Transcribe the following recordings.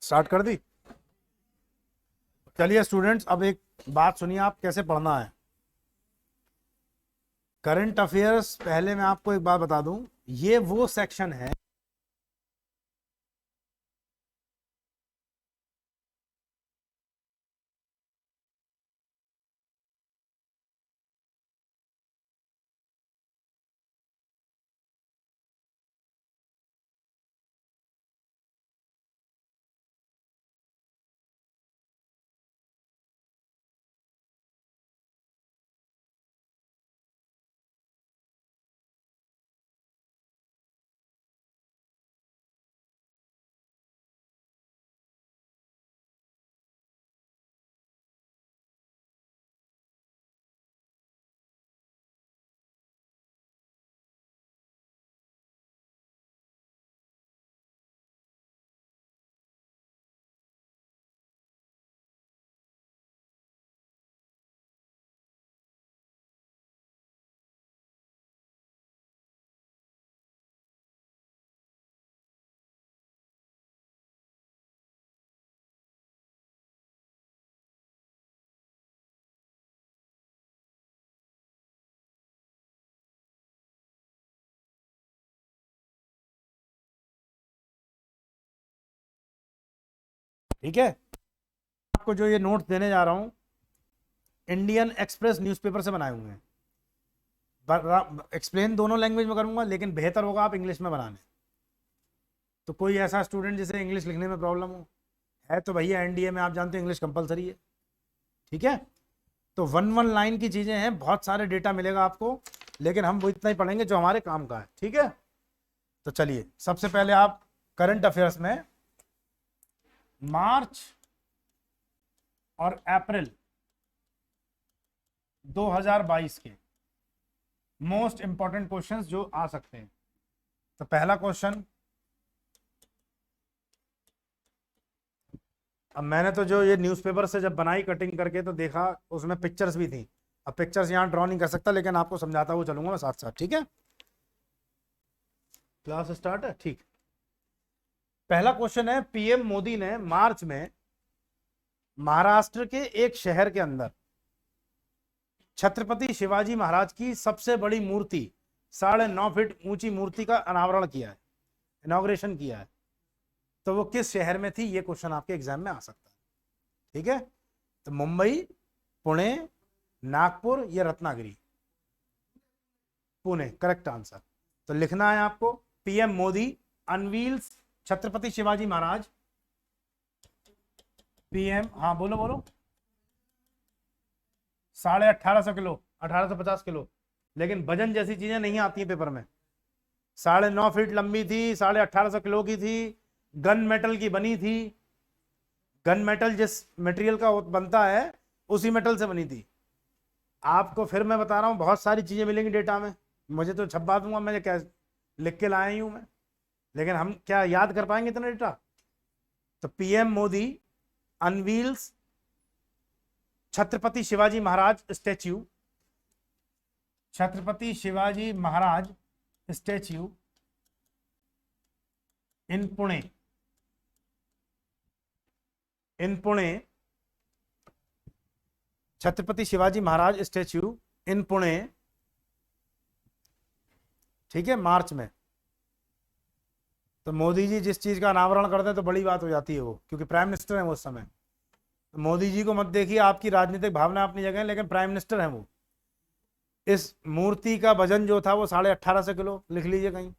Start कर दी। चलिए students, अब एक बात सुनिए, आप कैसे पढ़ना है करंट अफेयर्स। पहले मैं आपको एक बात बता दूं, ये वो सेक्शन है ठीक है। आपको जो ये नोट्स देने जा रहा हूं, इंडियन एक्सप्रेस न्यूज़पेपर से बनाए हुए हैं। एक्सप्लेन दोनों लैंग्वेज में करूंगा, लेकिन बेहतर होगा आप इंग्लिश में बनाने। तो कोई ऐसा स्टूडेंट जिसे इंग्लिश लिखने में प्रॉब्लम हो है तो भैया एनडीए में आप जानते हो इंग्लिश कंपलसरी है। ठीक है, तो वन वन लाइन की चीजें हैं, बहुत सारे डेटा मिलेगा आपको, लेकिन हम वो इतना ही पढ़ेंगे जो हमारे काम का है। ठीक है, तो चलिए सबसे पहले आप करंट अफेयर्स में मार्च और अप्रैल 2022 के मोस्ट इंपॉर्टेंट क्वेश्चंस जो आ सकते हैं। तो पहला क्वेश्चन, अब मैंने तो जो ये न्यूज़पेपर से जब बनाई कटिंग करके तो देखा उसमें पिक्चर्स भी थी। अब पिक्चर्स यहाँ ड्रॉ नहीं कर सकता, लेकिन आपको समझाता हुआ चलूंगा मैं साथ साथ। ठीक है, क्लास स्टार्ट है। ठीक, पहला क्वेश्चन है, पीएम मोदी ने मार्च में महाराष्ट्र के एक शहर के अंदर छत्रपति शिवाजी महाराज की सबसे बड़ी मूर्ति 9.5 फीट ऊंची मूर्ति का अनावरण किया है, इनॉग्रेशन किया है। तो वो किस शहर में थी? ये क्वेश्चन आपके एग्जाम में आ सकता है। ठीक है, तो मुंबई, पुणे, नागपुर या रत्नागिरी? Pune correct answer. तो लिखना है आपको, PM Modi unveils Chhatrapati Shivaji Maharaj. PM, हाँ बोलो बोलो। 1850 किलो, 1850 किलो, लेकिन वजन जैसी चीजें नहीं आती है पेपर में। 9.5 फीट लंबी थी, 1850 किलो की थी, गन मेटल की बनी थी। गन मेटल जिस मटेरियल का बनता है उसी मेटल से बनी थी। आपको फिर मैं बता रहा हूं, बहुत सारी चीजें मिलेंगी डेटा में, मुझे तो छपवा दूंगा, मैं क्या लिख के लाया हूं मैं, लेकिन हम क्या याद कर पाएंगे इतना डेटा? तो PM Modi unveils Chhatrapati Shivaji Maharaj statue, Chhatrapati Shivaji Maharaj statue इन पुणे, इन पुणे, छत्रपति शिवाजी महाराज स्टैच्यू इन पुणे। ठीक है, मार्च में। तो मोदी जी जिस चीज का अनावरण करते हैं तो बड़ी बात हो जाती है वो, क्योंकि प्राइम मिनिस्टर है वो उस समय। तो मोदी जी को मत देखिए, आपकी राजनीतिक भावना अपनी जगह है, लेकिन प्राइम मिनिस्टर है वो। इस मूर्ति का वजन जो था वो 1850 किलो, लिख लीजिए कहीं,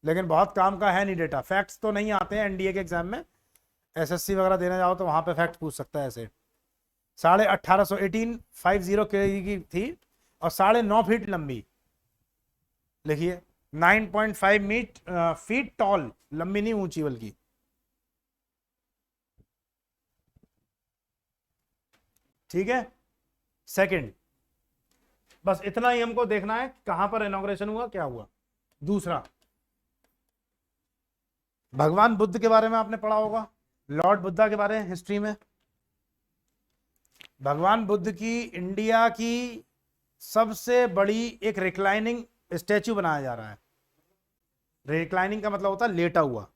लेकिन बहुत काम का है नहीं डेटा। फैक्ट्स तो नहीं आते हैं एनडीए के एग्जाम में, एसएससी वगैरह देने जाओ तो वहां पे फैक्ट पूछ सकता है ऐसे। 1850 की थी और 9.5 फीट लंबी, लिखिए 9.5 फीट टॉल, लंबी नहीं ऊंची बल्कि। ठीक है, सेकंड, बस इतना ही हमको देखना है कहां पर इनॉग्रेशन हुआ, क्या हुआ। दूसरा, भगवान बुद्ध के बारे में आपने पढ़ा होगा, लॉर्ड बुद्धा के बारे में हिस्ट्री में। भगवान बुद्ध की इंडिया की सबसे बड़ी एक रिक्लाइनिंग स्टैच्यू बनाया जा रहा है। रिक्लाइनिंग का मतलब होता है लेटा हुआ,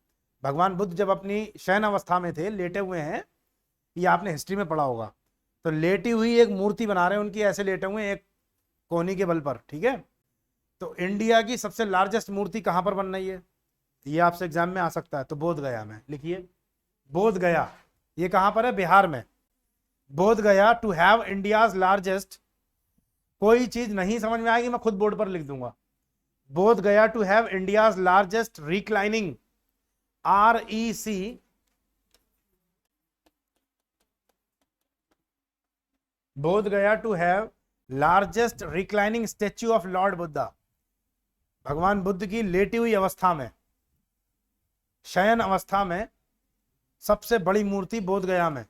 भगवान बुद्ध जब अपनी शयन अवस्था में थे, लेटे हुए हैं, ये आपने हिस्ट्री में पढ़ा होगा, तो लेटी हुई एक मूर्ति बना रहे हैं उनकी, ऐसे लेटे हुए एक कोहनी के बल पर, ठीक है। तो इंडिया की सबसे लार्जेस्ट मूर्ति कहां पर बन रही है, ये आपसे एग्जाम में आ सकता है, तो बोध गया में लिखिए। बोध गया, ये कहां पर है, बिहार में। बोध Gaya to have India's largest, कोई चीज नहीं समझ में आएगी मैं खुद बोर्ड पर लिख दूंगा। Bodh Gaya to have India's largest reclining, REC, Bodh Gaya to have largest reclining statue of lord Buddha, भगवान बुद्ध की लेटी हुई अवस्था में, शयन अवस्था में सबसे बड़ी मूर्ति बोध गया में।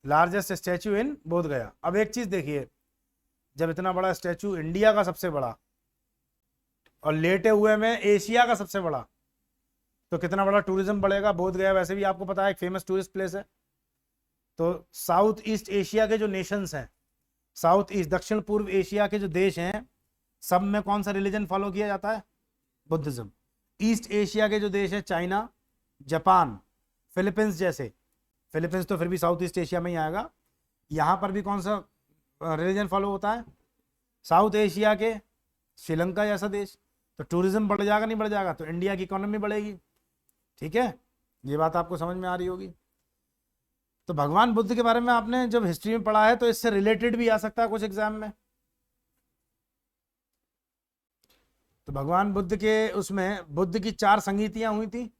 लार्जेस्ट स्टैचू इन बोध गया। अब एक चीज देखिए, जब इतना बड़ा स्टैचू, इंडिया का सबसे बड़ा, और लेटे हुए में एशिया का सबसे बड़ा, तो कितना बड़ा टूरिज्म बढ़ेगा। बोध गया वैसे भी आपको पता है एक फेमस टूरिस्ट प्लेस है। तो साउथ ईस्ट एशिया के जो नेशंस हैं, साउथ ईस्ट दक्षिण पूर्व एशिया के जो देश हैं, सब में कौन सा रिलीजन फॉलो किया जाता है, बुद्धिज्म। ईस्ट एशिया के जो देश है, चाइना, जापान, फिलीपींस जैसे, फिलीपींस तो फिर भी साउथ ईस्ट एशिया में ही आएगा, यहाँ पर भी कौन सा रिलीजन फॉलो होता है, साउथ एशिया के श्रीलंका जैसा देश। तो टूरिज्म बढ़ जाएगा नहीं बढ़ जाएगा, तो इंडिया की इकोनॉमी बढ़ेगी, ठीक है। ये बात आपको समझ में आ रही होगी। तो भगवान बुद्ध के बारे में आपने जब हिस्ट्री में पढ़ा है, तो इससे रिलेटेड भी आ सकता है कुछ एग्जाम में। तो भगवान बुद्ध के उसमें बुद्ध की 4 संगीतियां हुई थी,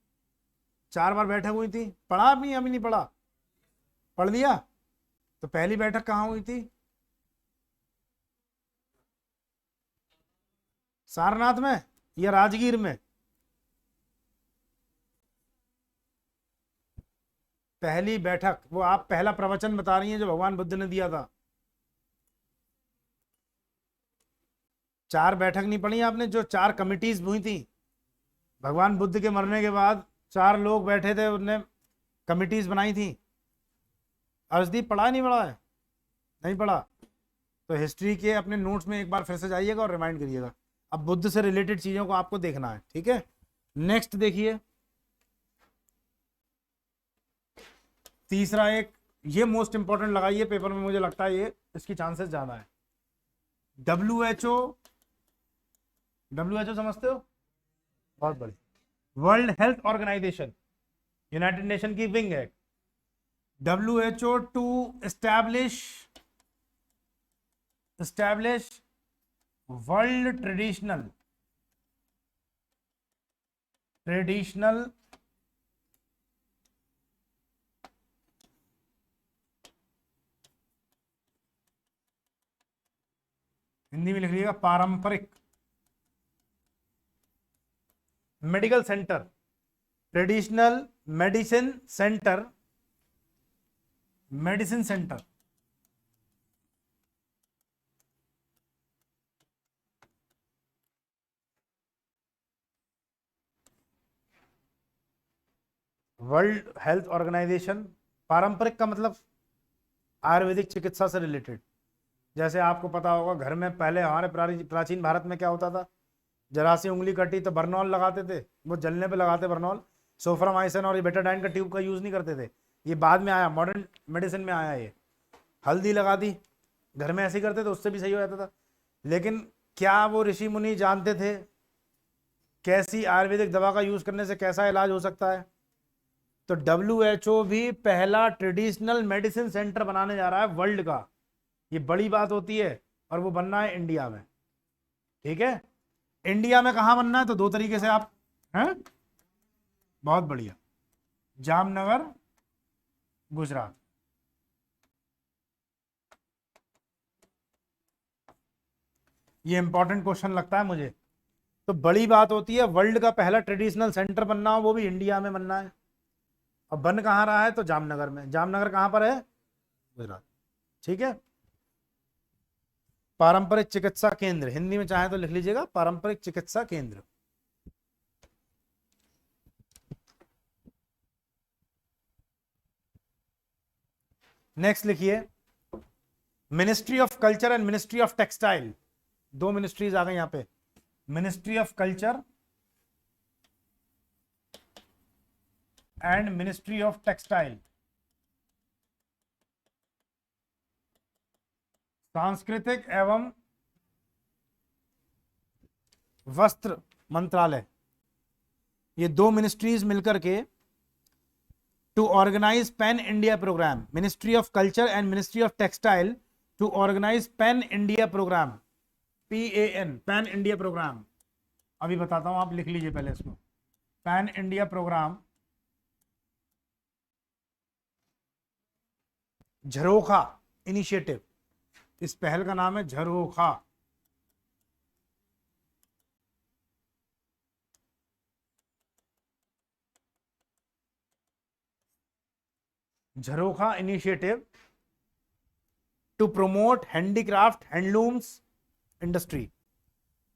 4 बार बैठक हुई थी, पढ़ा अभी नहीं पढ़ा, पढ़ लिया। तो पहली बैठक कहाँ हुई थी, सारनाथ में या राजगीर में, पहली बैठक, वो आप पहला प्रवचन बता रही हैं जो भगवान बुद्ध ने दिया था। 4 बैठक नहीं पढ़ी आपने, जो 4 कमिटीज हुई थी भगवान बुद्ध के मरने के बाद, 4 लोग बैठे थे, उनने कमिटीज बनाई थी। अर्शदीप पढ़ा नहीं पढ़ा है, नहीं पढ़ा, तो हिस्ट्री के अपने नोट्स में एक बार फिर से जाइएगा और रिमाइंड करिएगा। अब बुद्ध से रिलेटेड चीजों को आपको देखना है, ठीक है। नेक्स्ट देखिए, तीसरा एक, ये मोस्ट इंपॉर्टेंट लगाइए पेपर में, मुझे लगता है ये इसकी चांसेस ज्यादा है। WHO, WHO समझते हो, बहुत बड़ी, world health organisation, united nation की विंग है। WHO to establish world traditional Hindi में लिख लीजिएगा, पारंपरिक medical centre, traditional medicine centre, world health organisation. पारंपरिक का मतलब आयुर्वेदिक चिकित्सा से रिलेटेड। जैसे आपको पता होगा, घर में पहले हमारे प्राचीन भारत में क्या होता था, जरा सी उंगली कटी तो बर्नॉल लगाते थे, वो जलने पे लगाते बर्नॉल, सोफ्रामाइसिन और ये बेटाडाइन का ट्यूब का यूज नहीं करते थे, ये बाद में आया, मॉडर्न मेडिसिन में आया ये। हल्दी लगा दी, घर में ऐसे ही करते थे, उससे भी सही हो जाता था। लेकिन क्या वो ऋषि मुनि जानते थे कैसी आयुर्वेदिक दवा का यूज करने से कैसा इलाज हो सकता है? तो WHO भी पहला ट्रेडिशनल मेडिसिन सेंटर बनाने जा रहा है वर्ल्ड का, ये बड़ी बात होती है, और वो बनना है इंडिया में, ठीक है। इंडिया में कहां बनना है, तो 2 तरीके से आप हैं, बहुत बढ़िया, जामनगर, गुजरात। ये इंपॉर्टेंट क्वेश्चन लगता है मुझे। तो बड़ी बात होती है, वर्ल्ड का पहला ट्रेडिशनल सेंटर बनना हो, वो भी इंडिया में बनना है। अब बन कहां रहा है, तो जामनगर में। जामनगर कहां पर है, गुजरात, ठीक है। पारंपरिक चिकित्सा केंद्र, हिंदी में चाहे तो लिख लीजिएगा, पारंपरिक चिकित्सा केंद्र। नेक्स्ट लिखिए, ministry of culture and ministry of textile, दो मिनिस्ट्रीज आ गई यहाँ पे, ministry of culture and ministry of textile, सांस्कृतिक एवं वस्त्र मंत्रालय, ये दो मिनिस्ट्रीज मिलकर के to organise pan India programme, ministry of culture and ministry of textile to organise pan India programme, PAN, pan India programme. अभी बताता हूं, आप लिख लीजिए पहले इसको, pan India programme Jharokha initiative, इस पहल का नाम है Jharokha. Jharokha initiative to promote handicraft handlooms industry,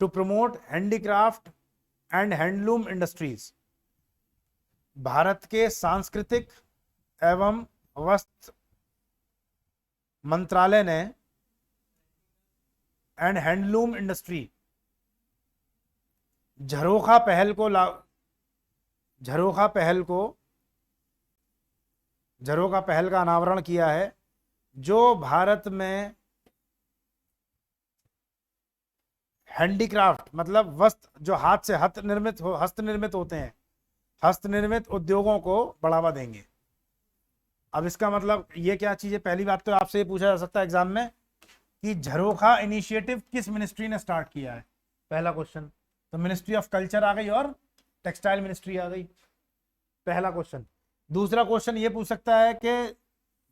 to promote handicraft and handloom industries. Bharat के सांस्कृतिक एवं वस्त्र मंत्रालय ने एंड हैंडलूम इंडस्ट्री झरोखा पहल का अनावरण किया है, जो भारत में हैंडीक्राफ्ट मतलब वस्त्र जो हाथ से हस्तनिर्मित होते हैं, हस्तनिर्मित उद्योगों को बढ़ावा देंगे। अब इसका मतलब ये क्या चीज है? पहली बात तो आपसे ये पूछा जा सकता है एग्जाम में कि झरोखा इनिशिएटिव किस मिनिस्ट्री ने स्टार्ट किया है, पहला क्वेश्चन। तो मिनिस्ट्री ऑफ कल्चर आ गई और टेक्सटाइल मिनिस्ट्री आ गई, पहला क्वेश्चन। दूसरा क्वेश्चन ये पूछ सकता है कि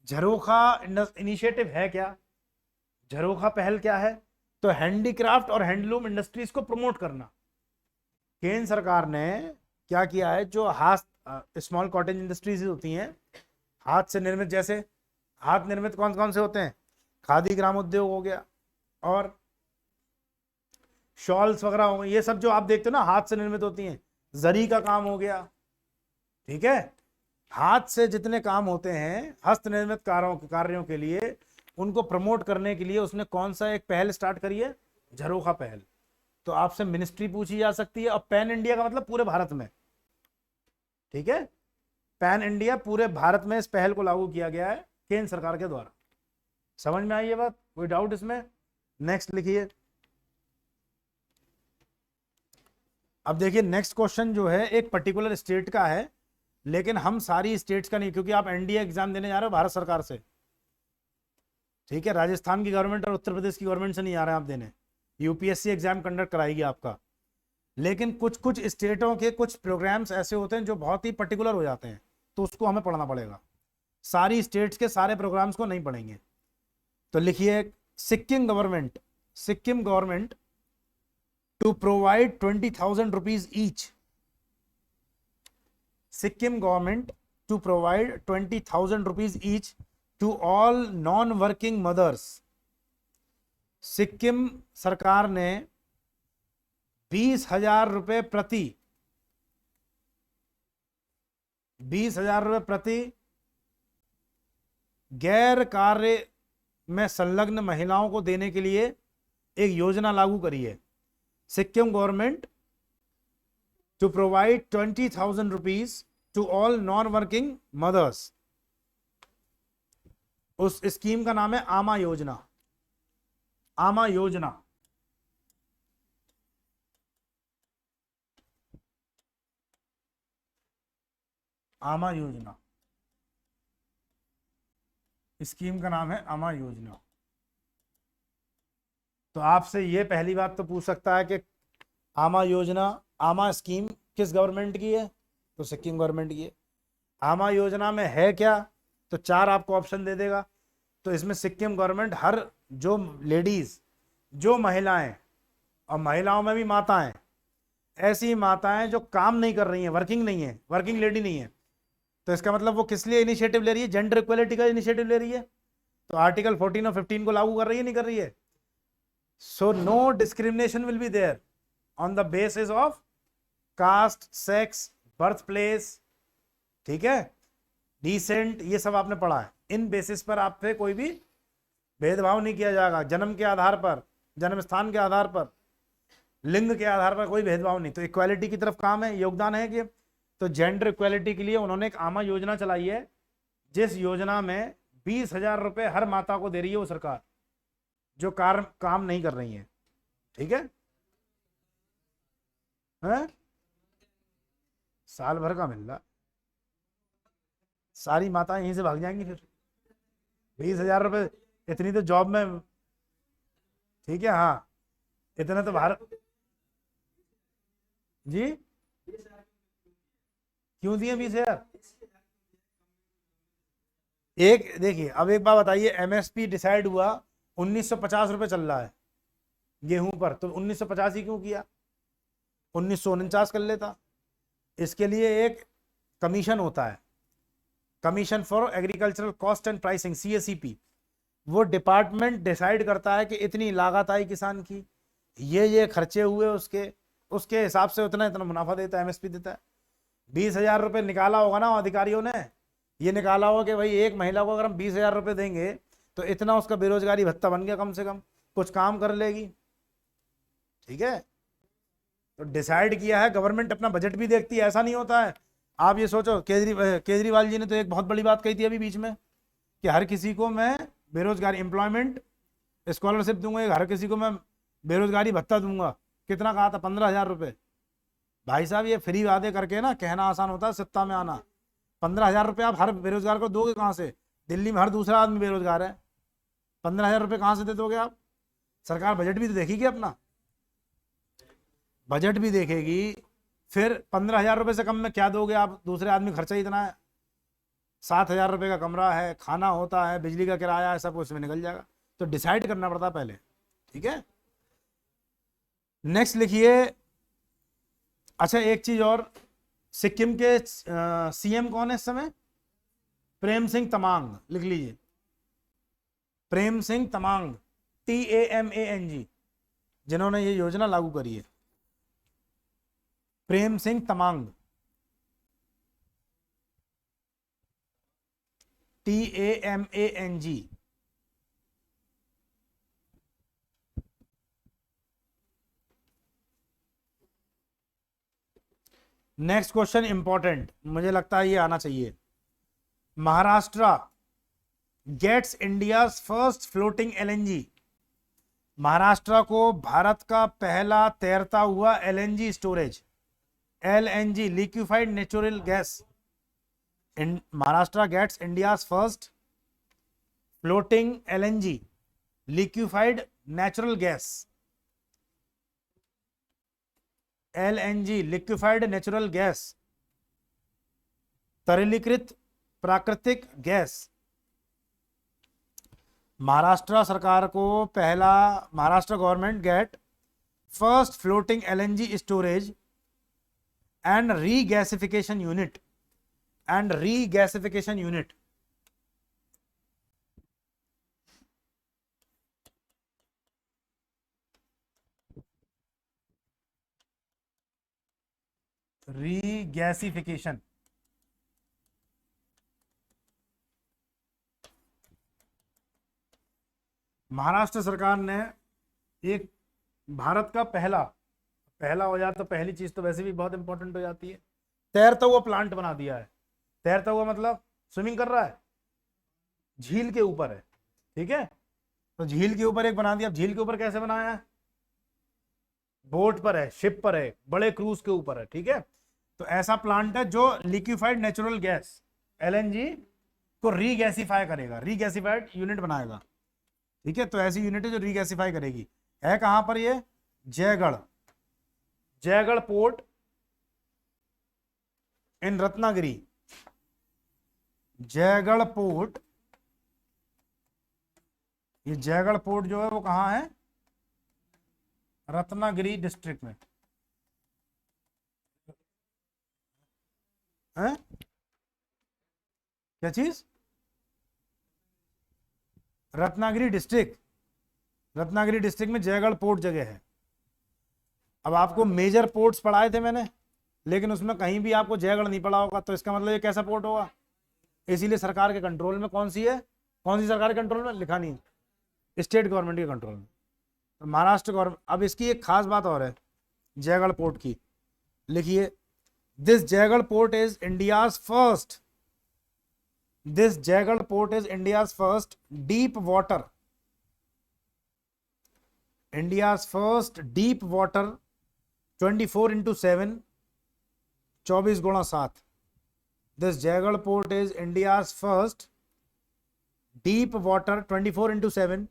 झरोखा इनिशिएटिव है क्या, झरोखा पहल क्या है? तो हैंडीक्राफ्ट और हैंडलूम इंडस्ट्रीज को प्रमोट करना। केंद्र सरकार ने क्या किया है, जो स्मॉल कॉटेज इंडस्ट्रीज होती हैं, हाथ से निर्मित, जैसे हाथ निर्मित कौन कौन से होते हैं? खादी ग्राम उद्योग हो गया और शॉल्स वगैरह हो गए, ये सब जो आप देखते हो ना हाथ से निर्मित होती हैं, जरी का काम हो गया, ठीक है। हाथ से जितने काम होते हैं हस्त निर्मित कार्यों के लिए, उनको प्रमोट करने के लिए उसने कौन सा एक पहल स्टार्ट करी है? झरोखा पहल। तो आपसे मिनिस्ट्री पूछी जा सकती है, और पैन इंडिया का मतलब पूरे भारत में, ठीक है। पैन इंडिया, पूरे भारत में इस पहल को लागू किया गया है केंद्र सरकार के द्वारा। समझ में आई ये बात? कोई डाउट इसमें? नेक्स्ट लिखिए। अब देखिए नेक्स्ट क्वेश्चन जो है एक पर्टिकुलर स्टेट का है, लेकिन हम सारी स्टेट्स का नहीं, क्योंकि आप एनडीए एग्जाम देने जा रहे हो भारत सरकार से, ठीक है। राजस्थान की गवर्नमेंट और उत्तर प्रदेश की गवर्नमेंट से नहीं आ रहे हैं आप देने, यूपीएससी एग्जाम कंडक्ट कराएगी आपका। लेकिन कुछ कुछ स्टेटों के कुछ प्रोग्राम्स ऐसे होते हैं जो बहुत ही पर्टिकुलर हो जाते हैं, तो उसको हमें पढ़ना पड़ेगा। सारी स्टेट्स के सारे प्रोग्राम्स को नहीं पढ़ेंगे। तो लिखिए, Sikkim government to provide 20,000 rupees each, Sikkim government to provide 20,000 rupees each to all non working mothers. Sikkim सरकार ने 20,000 रुपए प्रति गैर कार्य में संलग्न महिलाओं को देने के लिए एक योजना लागू करी है। Sikkim government to provide 20,000 rupees to all non working mothers. उस स्कीम का नाम है आमा योजना। आमा योजना स्कीम का नाम है आमा योजना। तो आपसे ये पहली बात तो पूछ सकता है कि आमा स्कीम किस गवर्नमेंट की है? तो सिक्किम गवर्नमेंट की है। आमा योजना में है क्या? तो 4 आपको ऑप्शन दे देगा। तो इसमें सिक्किम गवर्नमेंट हर जो लेडीज, जो महिलाएं, और महिलाओं में भी माताएं, ऐसी माताएं जो काम नहीं कर रही हैं, वर्किंग नहीं है, वर्किंग लेडी नहीं है, तो इसका मतलब वो किस लिए इनिशिएटिव ले रही है? जेंडर इक्वलिटी का इनिशिएटिव ले रही है। तो आर्टिकल 14 और 15 को लागू कर रही है, नहीं कर रही है? So no discrimination will be there on the basis of caste, sex, birth place, ठीक है, डिसेंट, ये सब आपने पढ़ा है। इन बेसिस पर आप पे कोई भी भेदभाव नहीं किया जाएगा। जन्म के आधार पर, जन्म स्थान के आधार पर, लिंग के आधार पर कोई भेदभाव नहीं। तो इक्वालिटी की तरफ काम है, योगदान है कि तो जेंडर इक्वालिटी के लिए उन्होंने एक आमा योजना चलाई है, जिस योजना में 20,000 रुपए हर माता को दे रही है वो सरकार, जो काम नहीं कर रही है। ठीक है, हैं? साल भर का मिल रहा, सारी माताएं यहीं से भाग जाएंगी फिर। 20,000 रुपए इतनी तो जॉब में, ठीक है, हाँ, इतना तो भारत जी क्यों दिए 20,000? एक देखिए, अब एक बात बताइए, एमएसपी डिसाइड हुआ 1950 रुपए चल रहा है गेहूं पर, तो 1950 ही क्यों किया? 1949 कर लेता। इसके लिए एक कमीशन होता है, commission for agricultural cost and pricing, CACP। वो डिपार्टमेंट डिसाइड करता है कि इतनी लागत आई किसान की, ये खर्चे हुए उसके हिसाब से उतना इतना मुनाफा देता है, एमएसपी देता है। 20,000 रुपये निकाला होगा ना अधिकारियों ने, ये निकाला होगा कि भाई एक महिला को अगर हम 20,000 रुपये देंगे तो इतना उसका बेरोजगारी भत्ता बन गया, कम से कम कुछ काम कर लेगी। ठीक है, तो डिसाइड किया है। गवर्नमेंट अपना बजट भी देखती है, ऐसा नहीं होता है। आप ये सोचो, केजरीवाल जी ने तो एक बहुत बड़ी बात कही थी अभी बीच में कि हर किसी को मैं बेरोजगारी एम्प्लॉयमेंट स्कॉलरशिप दूंगा, हर किसी को मैं बेरोजगारी भत्ता दूंगा। कितना कहा था? 15,000 रुपये। भाई साहब, ये फ्री वादे करके ना कहना आसान होता है, सत्ता में आना। 15,000 रुपये आप हर बेरोजगार को दोगे कहाँ से? दिल्ली में हर दूसरा आदमी बेरोजगार है, 15,000 रुपये कहाँ से दे दोगे आप? सरकार बजट भी तो देखेगी अपना, बजट भी देखेगी। फिर 15,000 रुपये से कम में क्या दोगे आप? दूसरे आदमी खर्चा ही इतना है, 7,000 रुपये का कमरा है, खाना होता है, बिजली का किराया है, सब उसमें निकल जाएगा। तो डिसाइड करना पड़ता पहले। ठीक है, नेक्स्ट लिखिए। अच्छा, एक चीज और, सिक्किम के CM कौन है इस समय? प्रेम सिंह तमांग, लिख लीजिए, प्रेम सिंह तमांग, TAMANG, जिन्होंने ये योजना लागू करी है, Prem Singh Tamang, TAMANG। Next question important, मुझे लगता है ये आना चाहिए। Maharashtra gets India's first floating LNG। Maharashtra को भारत का पहला तैरता हुआ LNG storage, LNG liquefied natural gas, Maharashtra gets India's first floating LNG liquefied natural gas, LNG liquefied natural gas, तरलीकृत प्राकृतिक गैस। महाराष्ट्र सरकार को पहला, Maharashtra government get first floating LNG storage and regasification unit, regasification. Maharashtra सरकार ने एक भारत का पहला हो जाता, तो पहली चीज तो वैसे भी बहुत इंपॉर्टेंट हो जाती है, तैरता हुआ प्लांट बना दिया है। तैरता हुआ मतलब स्विमिंग कर रहा है, झील के ऊपर है। ठीक है, तो झील के ऊपर एक बना दिया। झील के ऊपर कैसे बनाया है? बोट पर है, शिप पर है, बड़े क्रूज के ऊपर है। ठीक है, तो ऐसा प्लांट है जो लिक्विफाइड नेचुरल गैस LNG को रीगैसिफाई करेगा, रीगैसिफाइड यूनिट बनाएगा। ठीक है, तो ऐसी यूनिट है जो रीगैसिफाई करेगी। है कहां पर ये? Jaigarh port in Ratnagiri, Jaigarh port. ये जयगढ़ पोर्ट जो है वो कहां है? रत्नागिरी डिस्ट्रिक्ट में है। क्या चीज? रत्नागिरी डिस्ट्रिक्ट, रत्नागिरी डिस्ट्रिक्ट में जयगढ़ पोर्ट जगह है। अब आपको मेजर पोर्ट्स पढ़ाए थे मैंने, लेकिन उसमें कहीं भी आपको जयगढ़ नहीं पढ़ा होगा, तो इसका मतलब ये कैसा पोर्ट होगा? इसीलिए सरकार के कंट्रोल में कौन सी है? कौन सी सरकार के कंट्रोल में? लिखा नहीं, स्टेट गवर्नमेंट के कंट्रोल में। तो महाराष्ट्र गवर्नमेंट, अब इसकी एक खास बात और है जयगढ़ पोर्ट की, लिखिए this Jaigarh port is India's first, this Jaigarh port is India's first deep water, India's first deep water 24/7, 24x7। This Jaigarh port is India's first deep water 24/7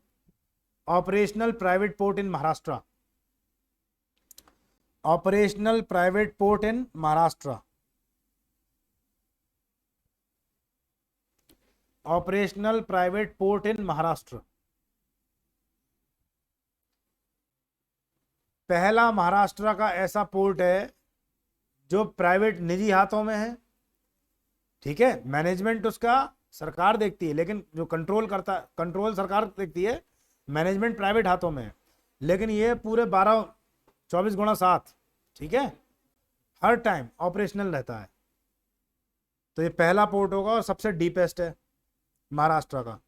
operational private port in Maharashtra, operational private port in Maharashtra, operational private port in Maharashtra. पहला महाराष्ट्र का ऐसा port है जो private निजी हाथों में है, ठीक है। मैनेजमेंट उसका सरकार देखती है, लेकिन जो कंट्रोल सरकार देखती है, मैनेजमेंट प्राइवेट हाथों में है, लेकिन ये पूरे 24x7, ठीक है, हर टाइम ऑपरेशनल रहता है। तो ये पहला पोर्ट होगा और सबसे डीपेस्ट है महाराष्ट्र का।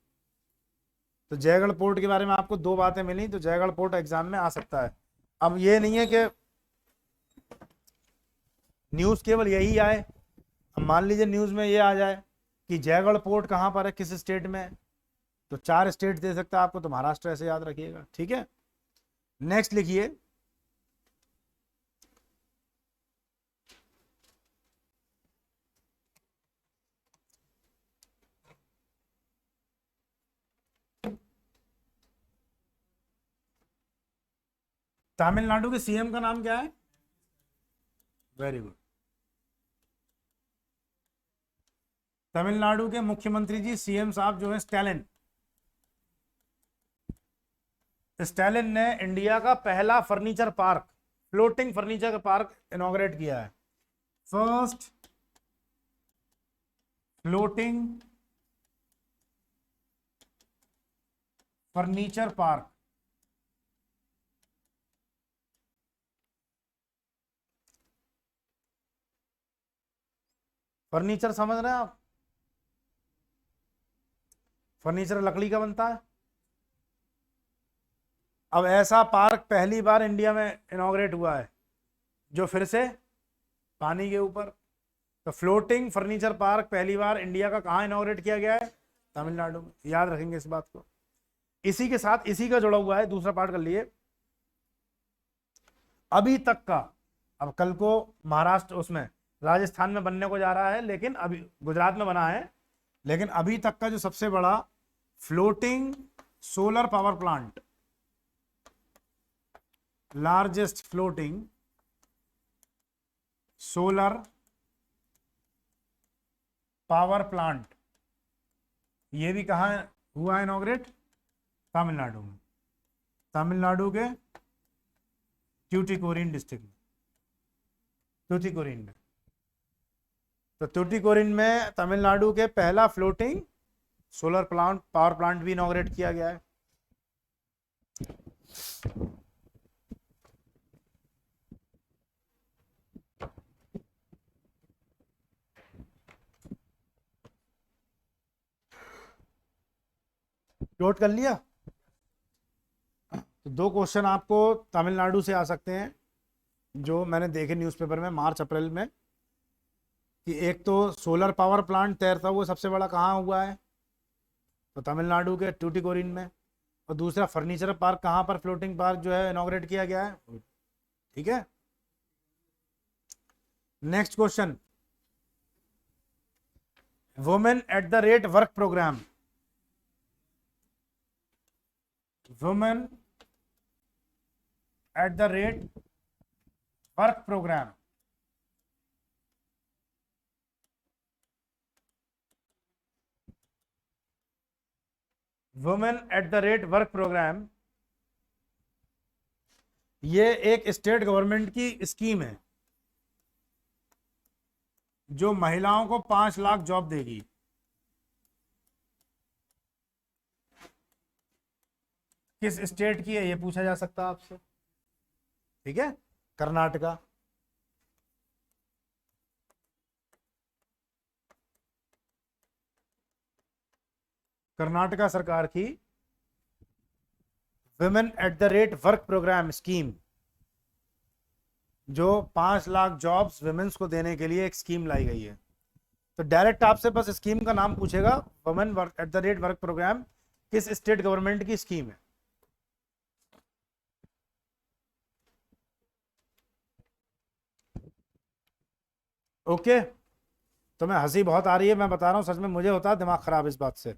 तो जयगढ़ पोर्ट के बारे में आपको दो बातें मिली, तो जयगढ़ पोर्ट एग्जाम में आ सकता है। अब ये नहीं है कि न्यूज़ केवल यही आए, अब मान लीजिए न्यूज़ में ये आ जाए कि जयगढ़ पोर्ट कहाँ पर है, किस स्टेट में है, तो 4 स्टेट दे सकता है आपको, तो महाराष्ट्र ऐसे याद रखिएगा, ठीक है। नेक्स्ट लिखिए तमिलनाडु के सीएम का नाम क्या है? Very good. तमिलनाडु के मुख्यमंत्री जी, सीएम साहब जो है स्टैलिन, स्टैलिन ने इंडिया का पहला furniture park, floating furniture park inaugurate किया है। First floating furniture park, furniture समझ रहे हैं आप? फर्नीचर लकड़ी का बनता है। अब ऐसा पार्क पहली बार इंडिया में इनॉग्रेट हुआ है, जो फिर से पानी के ऊपर। तो फ्लोटिंग फर्नीचर पार्क पहली बार इंडिया का कहाँ इनॉग्रेट किया गया है? तमिलनाडु में। याद रखेंगे इस बात को। इसी के साथ इसी का जुड़ा हुआ है दूसरा पार्ट कर लिए, अभी तक का, अब कल को महाराष्ट्र उसमें राजस्थान में बनने को जा रहा है, लेकिन अभी गुजरात में बना है, लेकिन अभी तक का जो सबसे बड़ा floating solar power plant, largest floating solar power plant, ये भी कहाँ हुआ इनॉग्रेट? तमिलनाडु में, तमिलनाडु के ट्यूटिकोरिन डिस्ट्रिक्ट में, ट्यूटिकोरिन में। तो ट्यूटिकोरिन में तमिलनाडु के पहला floating solar plant power plant भी इनॉग्रेट किया गया है। नोट कर लिया? तो 2 क्वेश्चन आपको तमिलनाडु से आ सकते हैं जो मैंने देखे न्यूज़पेपर में मार्च अप्रैल में, कि एक तो सोलर पावर प्लांट तैरता हुआ सबसे बड़ा कहाँ हुआ है, तो तमिलनाडु के ट्यूटिकोरिन में, और दूसरा फर्नीचर पार्क कहाँ पर फ्लोटिंग पार्क जो है इनॉग्रेट किया गया है, ठीक है। Next question, women at the rate work programme, women at the rate work programme, women at the rate work programme, ये एक स्टेट गवर्नमेंट की स्कीम है जो महिलाओं को 5 लाख जॉब देगी। किस स्टेट की है ये पूछा जा सकता है आपसे, ठीक है। कर्नाटका। कर्नाटका सरकार की women at the rate work programme scheme, जो 5 लाख जॉब्स वुमेन्स को देने के लिए एक स्कीम लाई गई है। तो डायरेक्ट आपसे बस स्कीम का नाम पूछेगा, women at the rate work programme किस स्टेट गवर्नमेंट की स्कीम है। ओके, तो मैं हंसी बहुत आ रही है, मैं बता रहा हूँ, सच में मुझे होता है दिमाग खराब इस बात से।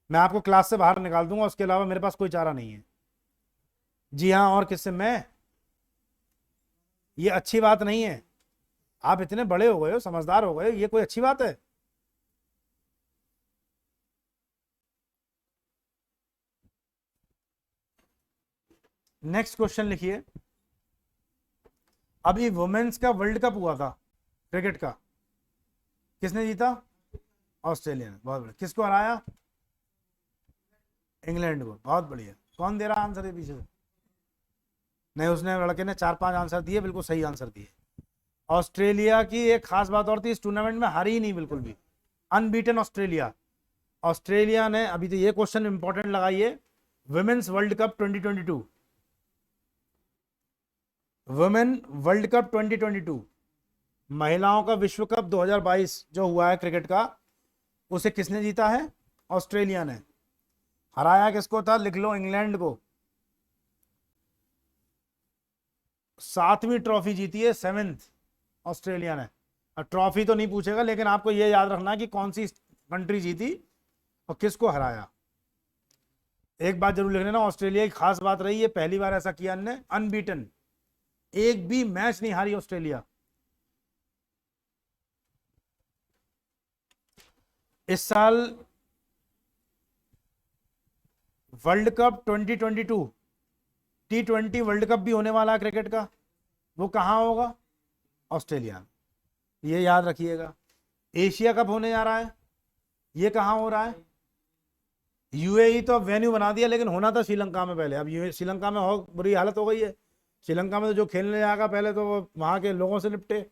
मैं आपको क्लास से बाहर निकाल दूंगा, उसके अलावा मेरे पास कोई चारा नहीं है। जी हाँ, और किससे? मैं, ये अच्छी बात नहीं है। आप इतने बड़े हो गए हो, समझदार हो गए हो, ये कोई अच्छी बात है? नेक्स्ट क्वेश्चन लिखिए। अभी वुमेन्स का वर्ल्ड कप हुआ था क्रिकेट का, किसने जीता? ऑस्ट्रेलिया ने। बहुत बढ़िया। किसको हराया? इंग्लैंड को। बहुत बढ़िया। कौन दे रहा आंसर है पीछे से? नहीं, उसने, लड़के ने 4-5 आंसर दिए, बिल्कुल सही आंसर दिए। ऑस्ट्रेलिया की एक खास बात और थी, इस टूर्नामेंट में हारी ही नहीं बिल्कुल भी, अनबीटन ऑस्ट्रेलिया। ऑस्ट्रेलिया ने, अभी तो ये क्वेश्चन इंपॉर्टेंट लगाइए, women's world cup 2022, women world cup 2022, महिलाओं का विश्व कप 2022 जो हुआ है क्रिकेट का, उसे किसने जीता है? ऑस्ट्रेलिया ने। हराया किसको था? लिख लो, इंग्लैंड को। 7वीं ट्रॉफी जीती है, 7th ऑस्ट्रेलिया ने। और ट्रॉफी तो नहीं पूछेगा, लेकिन आपको यह याद रखना है कि कौन सी कंट्री जीती और किसको हराया। एक बात जरूर लिख लेना, ऑस्ट्रेलिया की खास बात रही है, पहली बार ऐसा किया ने, अनबीटन, एक भी मैच नहीं हारी ऑस्ट्रेलिया। इस साल world cup 2022 T20 world cup भी होने वाला है क्रिकेट का, वो कहां होगा? ऑस्ट्रेलिया। ये याद रखिएगा। एशिया कप होने जा रहा है, ये कहां हो रहा है? यूएई तो अब वेन्यू बना दिया, लेकिन होना था श्रीलंका में पहले। अब श्रीलंका में हो बुरी हालत हो गई है। श्रीलंका में तो जो खेलने जाएगा पहले तो वो वहां के लोगों से निपटे,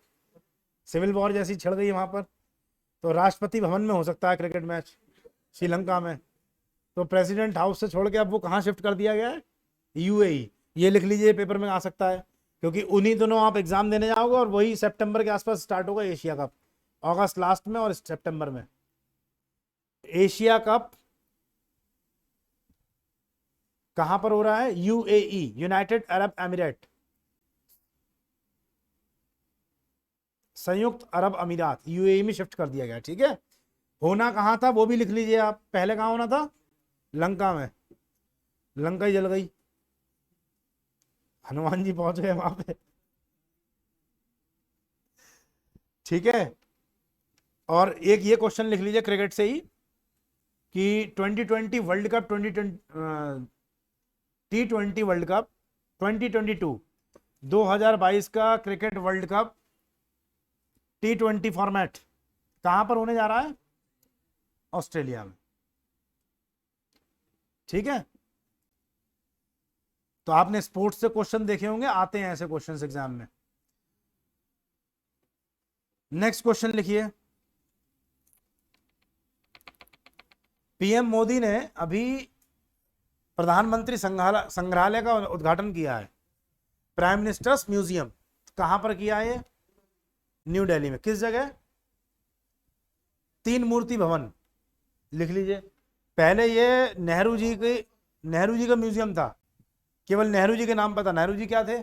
सिविल वॉर जैसी छिड़ गई है वहां पर। तो राष्ट्रपति भवन में हो सकता है क्रिकेट मैच श्रीलंका में। तो प्रेसिडेंट हाउस से छोड़ के अब वो कहाँ शिफ्ट कर दिया गया है? यूएई। ये लिख लीजिए, पेपर में आ सकता है, क्योंकि उन्हीं दोनों आप एग्जाम देने जाओगे, और वही सितंबर के आसपास स्टार्ट होगा एशिया कप, अगस्त लास्ट में और सितंबर में। एशिया कप कहां पर हो रहा है? यूएई, यूनाइटेड अरब एमिरेट, संयुक्त अरब अमीरात, यूएई में शिफ्ट कर दिया गया। ठीक है, होना कहां था वो भी लिख लीजिए आप। पहले कहां होना था? लंका में। लंका ही जल गई, हनुमान जी पहुंच गए वहां पे। ठीक है, और एक ये क्वेश्चन लिख लीजिए क्रिकेट से ही, कि 2020 world cup 2020 T20 world cup 2022 2022 का cricket world cup T20 format कहां पर होने जा रहा है? ऑस्ट्रेलिया में। ठीक है, तो आपने स्पोर्ट्स से क्वेश्चन देखे होंगे, आते हैं ऐसे क्वेश्चंस एग्जाम में। नेक्स्ट क्वेश्चन लिखिए। पीएम मोदी ने अभी प्रधानमंत्री संग्रहालय का उद्घाटन किया है, प्राइम मिनिस्टर्स म्यूजियम। कहां पर किया है? न्यू दिल्ली में। किस जगह? 3 मूर्ति भवन। लिख लीजिए। पहले ये नेहरू जी का म्यूजियम था, केवल नेहरू जी के नाम पर था। नेहरू जी क्या थे?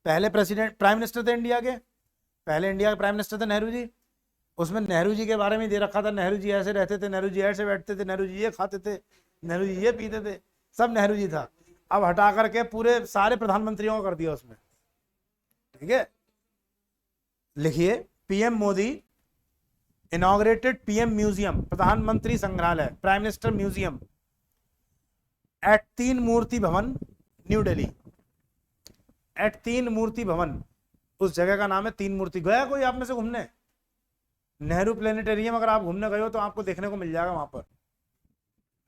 पहले प्रेसिडेंट, प्राइम मिनिस्टर थे इंडिया के, पहले इंडिया के प्राइम मिनिस्टर थे नेहरू जी। उसमें नेहरू जी के बारे में दे रखा था, नेहरू जी ऐसे रहते थे, नेहरू जी ऐसे बैठते थे, नेहरू जी ये खाते थे, नेहरू जी ये पीते थे, सब नेहरू जी था। अब हटा करके पूरे सारे प्रधानमंत्रियों को कर दिया उसमें। ठीक है, लिखिए, PM Modi inaugurated PM museum, प्रधानमंत्री संग्रहालय, प्राइम मिनिस्टर म्यूजियम एट 3 मूर्ति भवन, न्यू दिल्ली। एट 3 मूर्ति भवन, उस जगह का नाम है 3 मूर्ति। गया कोई आप में से घूमने? नेहरू प्लेनेटेरियम अगर आप घूमने गए हो तो आपको देखने को मिल जाएगा वहां पर,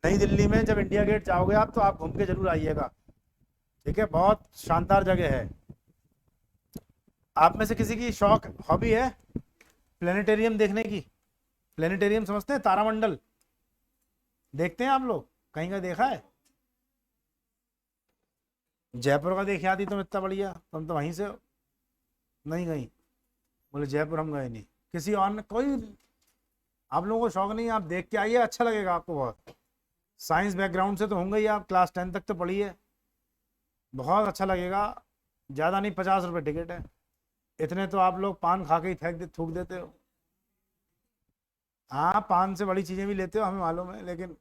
नई दिल्ली में। जब इंडिया गेट जाओगे आप, तो आप घूम के जरूर आइएगा। ठीक है, बहुत शानदार जगह है। आप में से किसी की शौक, हॉबी है प्लेनेटेरियम देखने की? प्लेनेटेरियम समझते हैं? तारामंडल देखते हैं आप लोग? कहीं का देखा है? जयपुर का देखे आती तुम इतना बढ़िया, तुम तो वहीं से हो। नहीं गई? बोले जयपुर हम गए नहीं। किसी और ने कोई, आप लोगों को शौक नहीं, आप देख के आइए, अच्छा लगेगा आपको बहुत। साइंस बैकग्राउंड से तो होंगे ही आप, क्लास 10 तक तो पढ़िए, बहुत अच्छा लगेगा। ज़्यादा नहीं, 50 रुपये टिकट है। इतने तो आप लोग पान खा के ही थूक देते हो। हाँ, पान से बड़ी चीज़ें भी लेते हो हमें मालूम है, लेकिन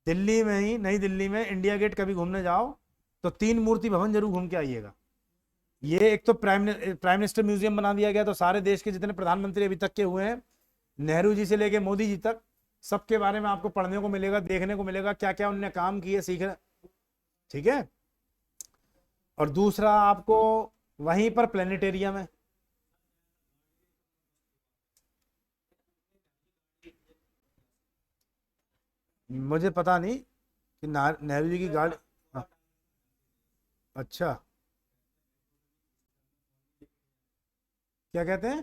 दिल्ली में ही, नई दिल्ली में इंडिया गेट कभी घूमने जाओ तो 3 मूर्ति भवन जरूर घूम के आइएगा। ये एक तो प्राइम मिनिस्टर म्यूजियम बना दिया गया, तो सारे देश के जितने प्रधानमंत्री अभी तक के हुए हैं, नेहरू जी से लेके मोदी जी तक, सबके बारे में आपको पढ़ने को मिलेगा, देखने को मिलेगा, क्या क्या उनने काम किए, सीखना। ठीक है। और दूसरा आपको वहीं पर प्लेनेटेरियम है। मुझे पता नहीं कि नेहरू जी की गाड़ी। हाँ, अच्छा, क्या कहते हैं?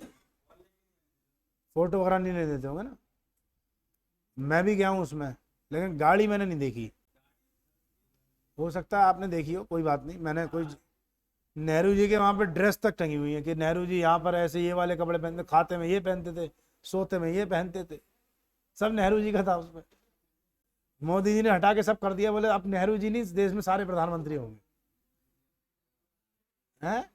फोटो वगैरह नहीं ले देते होंगे ना। मैं भी गया हूँ उसमें, लेकिन गाड़ी मैंने नहीं देखी। हो सकता है आपने देखी हो, कोई बात नहीं। मैंने कोई, नेहरू जी के वहाँ पे ड्रेस तक टंगी हुई है कि नेहरू जी यहाँ पर ऐसे ये वाले कपड़े पहनते, खाते में ये पहनते थे, सोते में ये पहनते थे, सब नेहरू जी का था उसमें। मोदी जी ने हटा के सब कर दिया, बोले अब नेहरू जी नहीं, इस देश में सारे प्रधानमंत्री होंगे। हैं?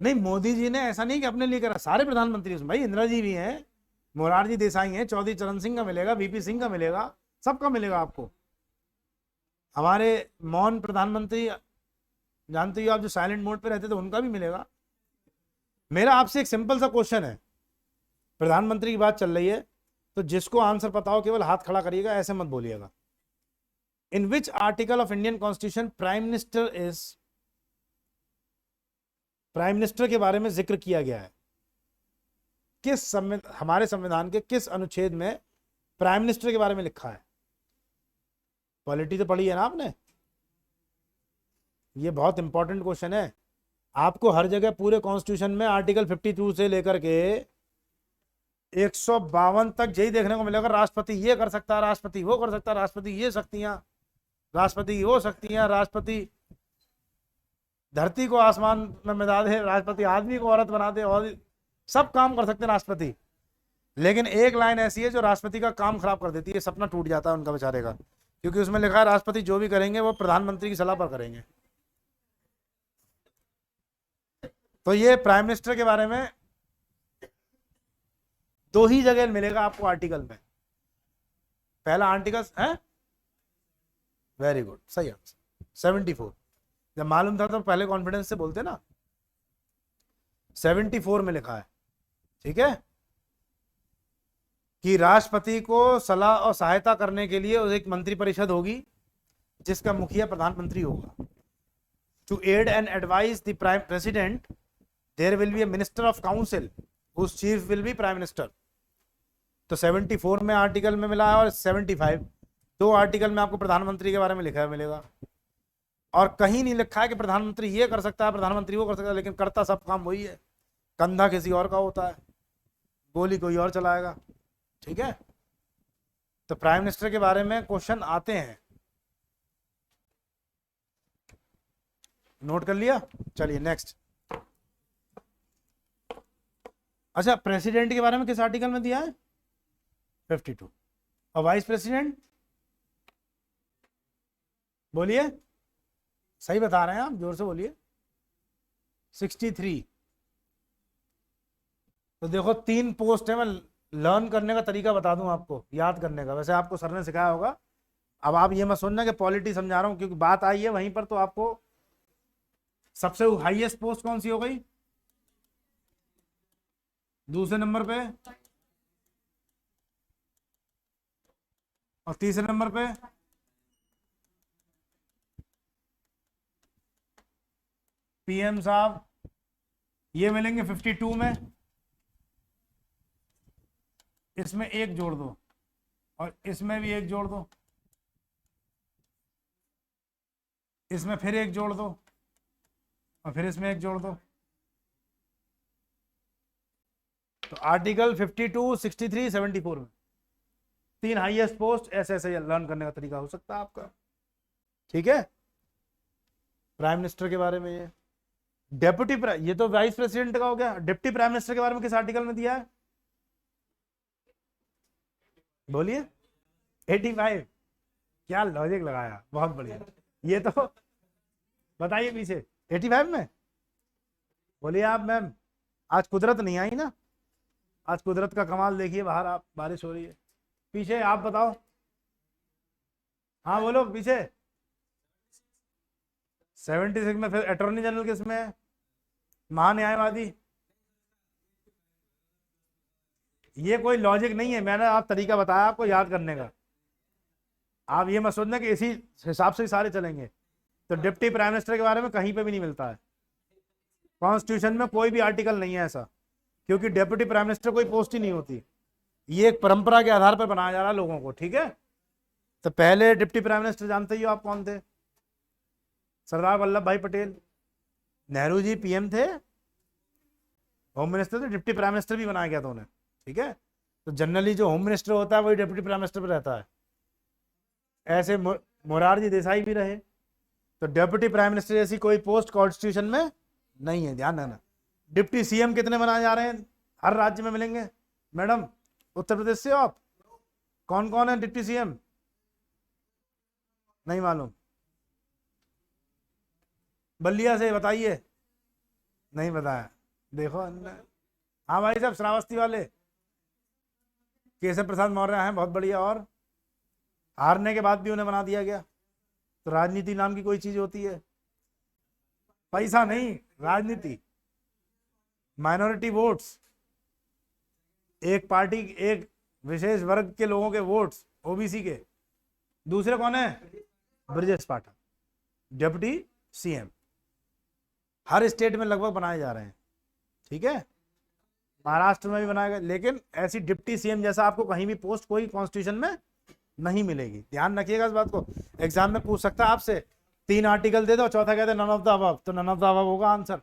नहीं, मोदी जी ने ऐसा नहीं कि अपने लिए करा, सारे प्रधानमंत्री उसमें, भाई इंदिरा जी भी हैं, मोरारजी देसाई हैं, चौधरी चरण सिंह का मिलेगा, वीपी सिंह का मिलेगा, सबका मिलेगा आपको। हमारे मौन प्रधानमंत्री, जानते हो आप, जो साइलेंट मोड पे रहते थे, उनका भी मिलेगा। मेरा आपसे एक सिंपल सा क्वेश्चन है, प्रधानमंत्री की बात चल रही है, तो जिसको आंसर पता हो केवल हाथ खड़ा करिएगा, ऐसे मत बोलिएगा। In which article of Indian constitution prime minister के बारे में जिक्र किया गया है? हमारे संविधान के किस अनुच्छेद में प्राइम मिनिस्टर के बारे में लिखा है? पॉलिटी तो पढ़ी है ना आपने? ये बहुत इंपॉर्टेंट क्वेश्चन है। आपको हर जगह पूरे कॉन्स्टिट्यूशन में आर्टिकल 52 से लेकर के 152 तक यही देखने को मिलेगा, राष्ट्रपति ये कर सकता है, राष्ट्रपति वो कर सकता है, राष्ट्रपति ये शक्तियां, राष्ट्रपति वो शक्तियां, राष्ट्रपति धरती को आसमान में मिला दे, राष्ट्रपति आदमी को औरत बना दे, और सब काम कर सकते हैं राष्ट्रपति। लेकिन एक लाइन ऐसी है जो राष्ट्रपति का काम खराब कर देती है, सपना टूट जाता है उनका बेचारे का, क्योंकि उसमें लिखा है राष्ट्रपति जो भी करेंगे वो प्रधानमंत्री की सलाह पर करेंगे। तो ये प्राइम मिनिस्टर के बारे में 2 ही जगह मिलेगा आपको आर्टिकल में। पहला आर्टिकल है, वेरी गुड, सही आंसर, 74। जब मालूम था तो पहले कॉन्फिडेंस से बोलते ना। 74 में लिखा है, ठीक है, कि राष्ट्रपति को सलाह और सहायता करने के लिए एक मंत्रिपरिषद होगी जिसका मुखिया प्रधानमंत्री होगा। To aid and advise the prime president there will be a minister of council whose chief will be prime minister. तो 74 में आर्टिकल में मिला है, और 75 2 आर्टिकल में आपको प्रधानमंत्री के बारे में लिखा है मिलेगा। और कहीं नहीं लिखा है कि प्रधानमंत्री ये कर सकता है, प्रधानमंत्री वो कर सकता है, लेकिन करता सब काम वही है। कंधा किसी और का होता है, गोली कोई और चलाएगा। ठीक है। तो प्राइम मिनिस्टर के बारे में क्वेश्चन आते हैं, नोट कर लिया। चलिए नेक्स्ट। अच्छा, प्रेसिडेंट के बारे में किस आर्टिकल में दिया है? 52। और वाइस प्रेसिडेंट? बोलिए, सही बता रहे हैं आप, जोर से बोलिए। 63। तो देखो 3 पोस्ट है, मैं लर्न करने का तरीका बता दूं आपको, याद करने का। वैसे आपको सर ने सिखाया होगा, अब आप ये मत सोचना कि पॉलिटी समझा रहा हूं, क्योंकि बात आई है वहीं पर। तो आपको सबसे हाईएस्ट पोस्ट कौन सी हो गई? दूसरे नंबर पे, और तीसरे नंबर पे पीएम साहब, ये मिलेंगे 52 में। इसमें एक जोड़ दो, और इसमें भी एक जोड़ दो, इसमें फिर एक जोड़ दो, और फिर इसमें एक जोड़ दो। तो आर्टिकल 52, 63, 74 में 3 हाईएस्ट पोस्ट। ऐसे ऐसे लर्न करने का तरीका हो सकता है आपका। ठीक है, प्राइम मिनिस्टर के बारे में ये डेप्यूटी, ये तो वाइस प्रेसिडेंट का हो गया। डिप्टी प्राइम मिनिस्टर के बारे में किस आर्टिकल में दिया है, बोलिए। 85। क्या लॉजिक लगाया, बहुत बढ़िया। ये तो बताइए पीछे 85 में, बोलिए आप मैम। आज कुदरत नहीं आई ना, आज कुदरत का कमाल देखिए, बाहर आप बारिश हो रही है। पीछे आप बताओ, हाँ बोलो पीछे। 76 में। फिर अटॉर्नी जनरल किसमें है, महान्यायवादी। ये कोई लॉजिक नहीं है, मैंने आप तरीका बताया आपको याद करने का। आप ये मत सोचना कि इसी हिसाब से ही सारे चलेंगे। तो डिप्टी प्राइम मिनिस्टर के बारे में कहीं पे भी नहीं मिलता है, कॉन्स्टिट्यूशन में कोई भी आर्टिकल नहीं है ऐसा, क्योंकि डिप्टी प्राइम मिनिस्टर कोई पोस्ट ही नहीं होती। ये एक परंपरा के आधार पर बनाया जा रहा है लोगों को, ठीक है। तो पहले डिप्टी प्राइम मिनिस्टर जानते ही हो आप कौन थे, सरदार वल्लभ भाई पटेल। नेहरू जी पीएम थे, होम मिनिस्टर थे, डिप्टी प्राइम मिनिस्टर भी बनाया गया था उन्हें, ठीक है। तो जनरली जो होम मिनिस्टर होता है वही डिप्टी प्राइम मिनिस्टर पर रहता है। ऐसे मोरारजी देसाई भी रहे। तो डिप्टी प्राइम मिनिस्टर जैसी कोई पोस्ट कॉन्स्टिट्यूशन में नहीं है, ध्यान रखना। डिप्टी सीएम कितने बनाए जा रहे हैं, हर राज्य में मिलेंगे। मैडम उत्तर प्रदेश से हो आप, कौन कौन है डिप्टी सीएम, नहीं मालूम, बलिया से बताइए, नहीं बताया, देखो। हाँ भाई साहब, श्रावस्ती वाले केशव प्रसाद मौर्य हैं, बहुत बढ़िया। और हारने के बाद भी उन्हें बना दिया गया। तो राजनीति नाम की कोई चीज होती है, पैसा नहीं, राजनीति, माइनॉरिटी वोट्स, एक पार्टी, एक विशेष वर्ग के लोगों के वोट्स, ओबीसी के। दूसरे कौन है, ब्रजेश पाठक, डिप्टी सीएम। हर स्टेट में लगभग बनाए जा रहे हैं, ठीक है। महाराष्ट्र में भी बनाया गया, लेकिन ऐसी डिप्टी सीएम जैसा आपको कहीं भी पोस्ट कोई कॉन्स्टिट्यूशन में नहीं मिलेगी, ध्यान रखिएगा इस बात को। एग्जाम में पूछ सकता है आपसे, 3 आर्टिकल दे दो, चौथा कहते हैं नन ऑफ द अबव, तो नन ऑफ द अबव होगा आंसर।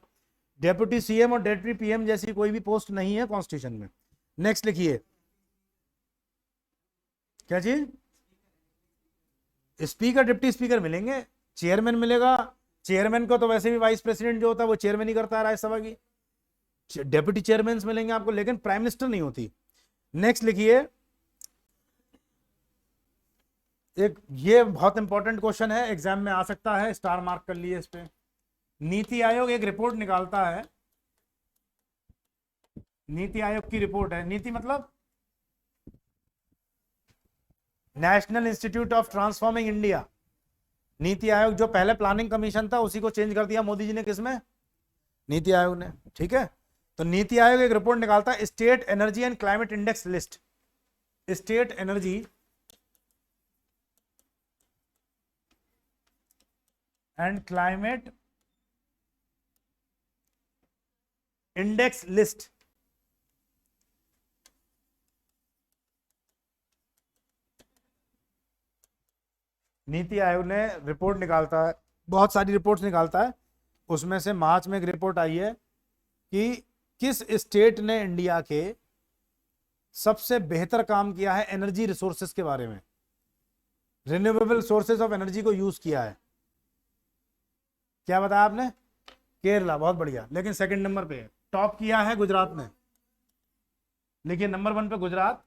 डेप्यूटी सीएम और डेप्यूटी पीएम जैसी कोई भी पोस्ट नहीं है कॉन्स्टिट्यूशन में। नेक्स्ट लिखिए, क्या चीज, स्पीकर डिप्टी स्पीकर मिलेंगे, चेयरमैन मिलेगा। चेयरमैन को तो वैसे भी वाइस प्रेसिडेंट जो होता है वो चेयरमैन ही करता है राज्यसभा की। डेप्यूटी चेयरमैन मिलेंगे आपको, लेकिन प्राइम मिनिस्टर नहीं होती। नेक्स्ट लिखिए, एक ये बहुत इंपॉर्टेंट क्वेश्चन है, एग्जाम में आ सकता है, स्टार मार्क कर लिए इस पे। नीति आयोग एक रिपोर्ट निकालता है, नीति आयोग की रिपोर्ट है। नीति मतलब national institute of transforming India. NITI Aayog जो पहले प्लानिंग कमीशन था उसी को चेंज कर दिया मोदी जी ने, किसमें, नीति आयोग ने, ठीक है। तो नीति आयोग एक रिपोर्ट निकालता है, state energy and climate index list. State energy and climate index list. NITI Aayog ने रिपोर्ट निकालता है, बहुत सारी रिपोर्ट्स निकालता है, उसमें से मार्च में एक रिपोर्ट आई है कि किस स्टेट ने इंडिया के सबसे बेहतर काम किया है एनर्जी रिसोर्सेज के बारे में, रिन्यूएबल सोर्सेज ऑफ एनर्जी को यूज किया है। क्या बताया आपने, केरला, बहुत बढ़िया। लेकिन सेकंड नंबर पे है, टॉप किया है गुजरात ने। देखिए नंबर 1 पे गुजरात,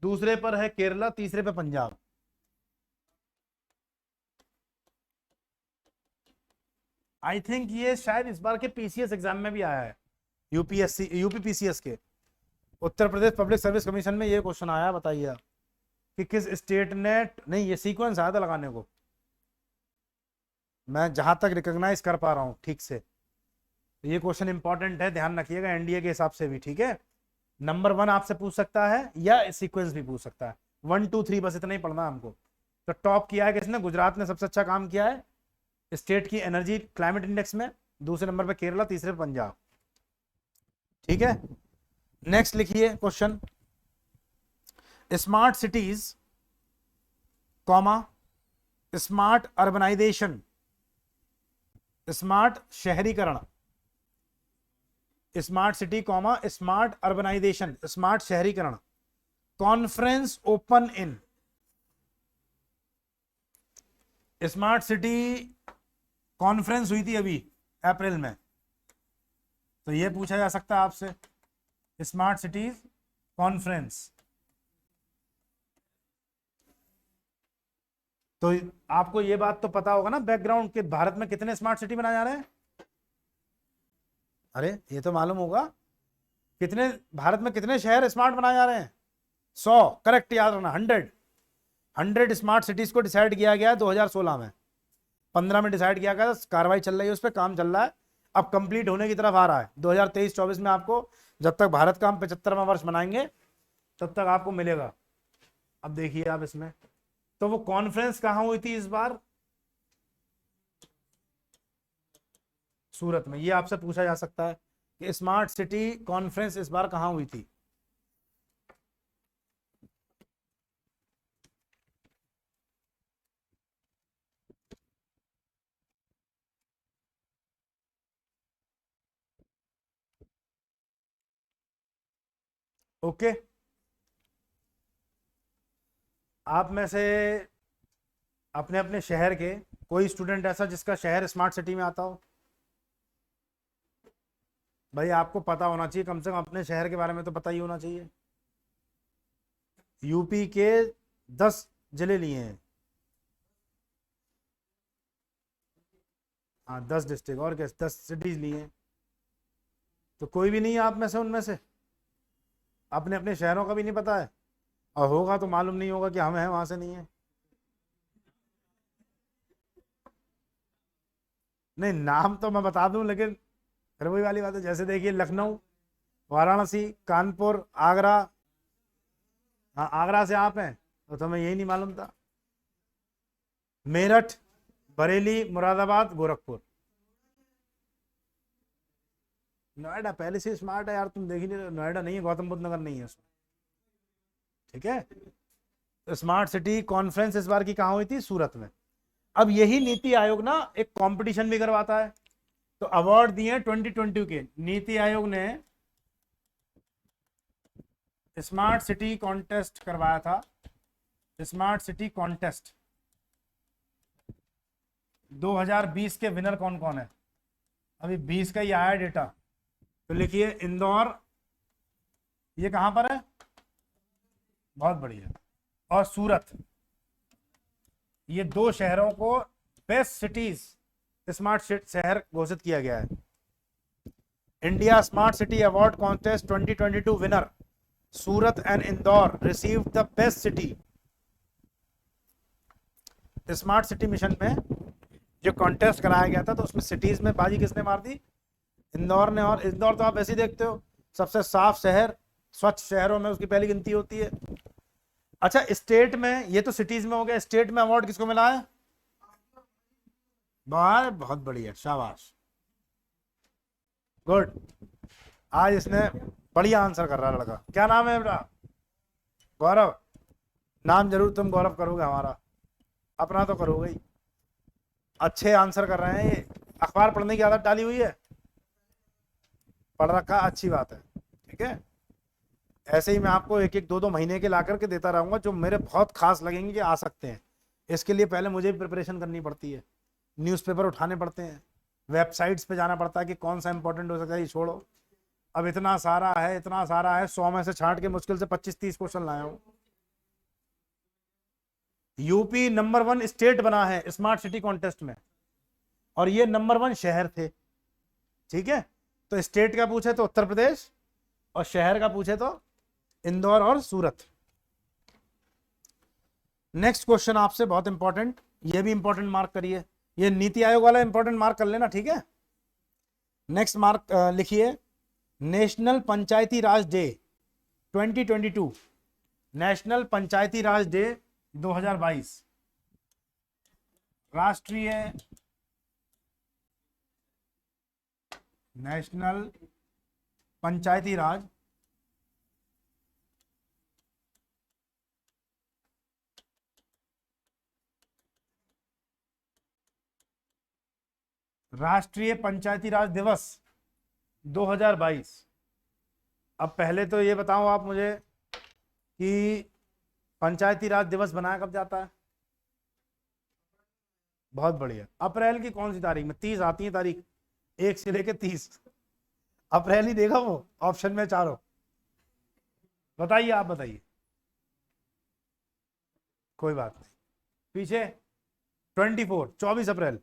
दूसरे पर है केरला, तीसरे पे पंजाब। आई थिंक ये शायद इस बार के पीसीएस एग्जाम में भी आया है, यूपीएससी यूपीपीसीएस के, Uttar Pradesh public service commission में ये क्वेश्चन आया। बताइए आप कि किस स्टेट ने, नहीं ये सीक्वेंस आया था लगाने को, मैं जहां तक रिकॉग्नाइज कर पा रहा हूं ठीक से। ये क्वेश्चन इंपॉर्टेंट है, ध्यान रखिएगा, एनडीए के हिसाब से भी, ठीक है। नंबर 1 आपसे पूछ सकता है या सीक्वेंस भी पूछ सकता है, 1 2 3 बस इतना ही पढ़ना हमको। तो टॉप किया है किसने, गुजरात ने सबसे अच्छा काम किया है स्टेट की एनर्जी क्लाइमेट इंडेक्स में, दूसरे नंबर पे केरला, तीसरे पे पंजाब, ठीक है। नेक्स्ट लिखिए question, smart cities comma smart urbanisation, smart शहरीकरण, smart city comma smart urbanisation, smart शहरीकरण, conference open in smart city conference हुई थी अभी अप्रैल में, तो ये पूछा जा सकता है आपसे, स्मार्ट सिटीज कॉन्फ्रेंस। तो आपको ये बात तो पता होगा ना बैकग्राउंड के, भारत में कितने स्मार्ट सिटी बनाए जा रहे हैं? अरे ये तो मालूम होगा, कितने भारत में कितने शहर स्मार्ट बनाए जा रहे हैं? 100, करेक्ट याद रखना, 100 स्मार्ट सिटीज को डिसाइड किया गया 2016 में, 15 में डिसाइड किया गया, कार्रवाई चल रही है, उस पर काम चल रहा है, अब कंप्लीट होने की तरफ आ रहा है। 2023-24 में आपको, जब तक भारत का हम 75वां वर्ष मनाएंगे तब तक आपको मिलेगा। अब देखिए आप इसमें, तो वो कॉन्फ्रेंस कहाँ हुई थी इस बार? सूरत में। ये आपसे पूछा जा सकता है कि स्मार्ट सिटी कॉन्फ्रेंस इस बार कहाँ हुई थी? ओके, आप में से अपने अपने शहर के कोई स्टूडेंट ऐसा जिसका शहर स्मार्ट सिटी में आता हो? भाई आपको पता होना चाहिए, कम से कम अपने शहर के बारे में तो पता ही होना चाहिए। यूपी के 10 जिले लिए हैं। हाँ 10 डिस्ट्रिक्ट, और क्या 10 सिटीज लिए हैं, तो कोई भी नहीं है आप में से, उनमें से अपने अपने शहरों का भी नहीं पता है, और होगा तो मालूम नहीं होगा कि हम हैं वहां से नहीं है। नहीं नाम तो मैं बता दूं, लेकिन फिर वही वाली बात है, जैसे देखिए लखनऊ, वाराणसी, कानपुर, आगरा। हाँ आगरा से आप हैं तो तुम्हें यही नहीं मालूम था। मेरठ, बरेली, मुरादाबाद, गोरखपुर। नोएडा पहले से स्मार्ट है यार, तुम देख ही नहीं रहे, नोएडा नहीं है, गौतम बुद्ध नगर नहीं है उसमें, ठीक है। तो स्मार्ट सिटी कॉन्फ्रेंस इस बार की कहाँ हुई थी? सूरत में। अब यही नीति आयोग ना एक कंपटीशन भी करवाता है, तो अवार्ड दिए 2020 के, नीति आयोग ने स्मार्ट सिटी कॉन्टेस्ट करवाया था, स्मार्ट सिटी कॉन्टेस्ट 2020 के विनर कौन कौन है? अभी 20 का ही आया डेटा, तो लिखिए इंदौर, ये कहां पर है? बहुत बढ़िया, और सूरत, ये दो शहरों को बेस्ट सिटीज, स्मार्ट शहर घोषित किया गया है। India smart city award contest 2022 winner Surat and Indore received the best city. Smart city mission में जो कॉन्टेस्ट कराया गया था, तो उसमें सिटीज में बाजी किसने मार दी? इंदौर ने। और इंदौर तो आप ऐसे ही देखते हो, सबसे साफ शहर, स्वच्छ शहरों में उसकी पहली गिनती होती है। अच्छा स्टेट में, ये तो सिटीज में हो गया, स्टेट में अवार्ड किसको मिला है? बाहर, बहुत बढ़िया, शाबाश, गुड। आज इसने बढ़िया आंसर कर रहा है लड़का। क्या नाम है बेटा? गौरव। नाम जरूर तुम गौरव करोगे हमारा, अपना तो करोगे ही। अच्छे आंसर कर रहे हैं ये। अखबार पढ़ने की आदत डाली हुई है? पढ़ रखा, अच्छी बात है, ठीक है। ऐसे ही मैं आपको एक एक 2-2 महीने के ला करके देता रहूंगा, जो मेरे बहुत खास लगेंगे कि आ सकते हैं। इसके लिए पहले मुझे भी प्रिपरेशन करनी पड़ती है, न्यूज़पेपर उठाने पड़ते हैं, वेबसाइट्स पे जाना पड़ता है कि कौन सा इंपॉर्टेंट हो सकता है। ये छोड़ो, अब इतना सारा है, इतना सारा है, 100 में से छांट के मुश्किल से 25-30 क्वेश्चन लाया हूँ। यूपी नंबर 1 स्टेट बना है स्मार्ट सिटी कॉन्टेस्ट में, और ये नंबर 1 शहर थे, ठीक है। तो स्टेट का पूछे तो उत्तर प्रदेश, और शहर का पूछे तो इंदौर और सूरत। नेक्स्ट क्वेश्चन आपसे बहुत इंपॉर्टेंट, ये भी इंपॉर्टेंट मार्क करिए, ये नीति आयोग वाला इंपॉर्टेंट मार्क कर लेना, ठीक है। नेक्स्ट मार्क लिखिए, नेशनल पंचायती राज डे 2022, नेशनल पंचायती राज डे 2022, राष्ट्रीय नेशनल पंचायती राज राष्ट्रीय पंचायती राज दिवस 2022। अब पहले तो ये बताओ आप मुझे कि पंचायती राज दिवस बनाया कब जाता है? बहुत बढ़िया। अप्रैल की कौन सी तारीख में? 30 आती है तारीख, 1 से लेके 30। अप्रैल ही देखा वो ऑप्शन में चारों। बताइए, आप बताइए। कोई बात नहीं, पीछे 24 अप्रैल।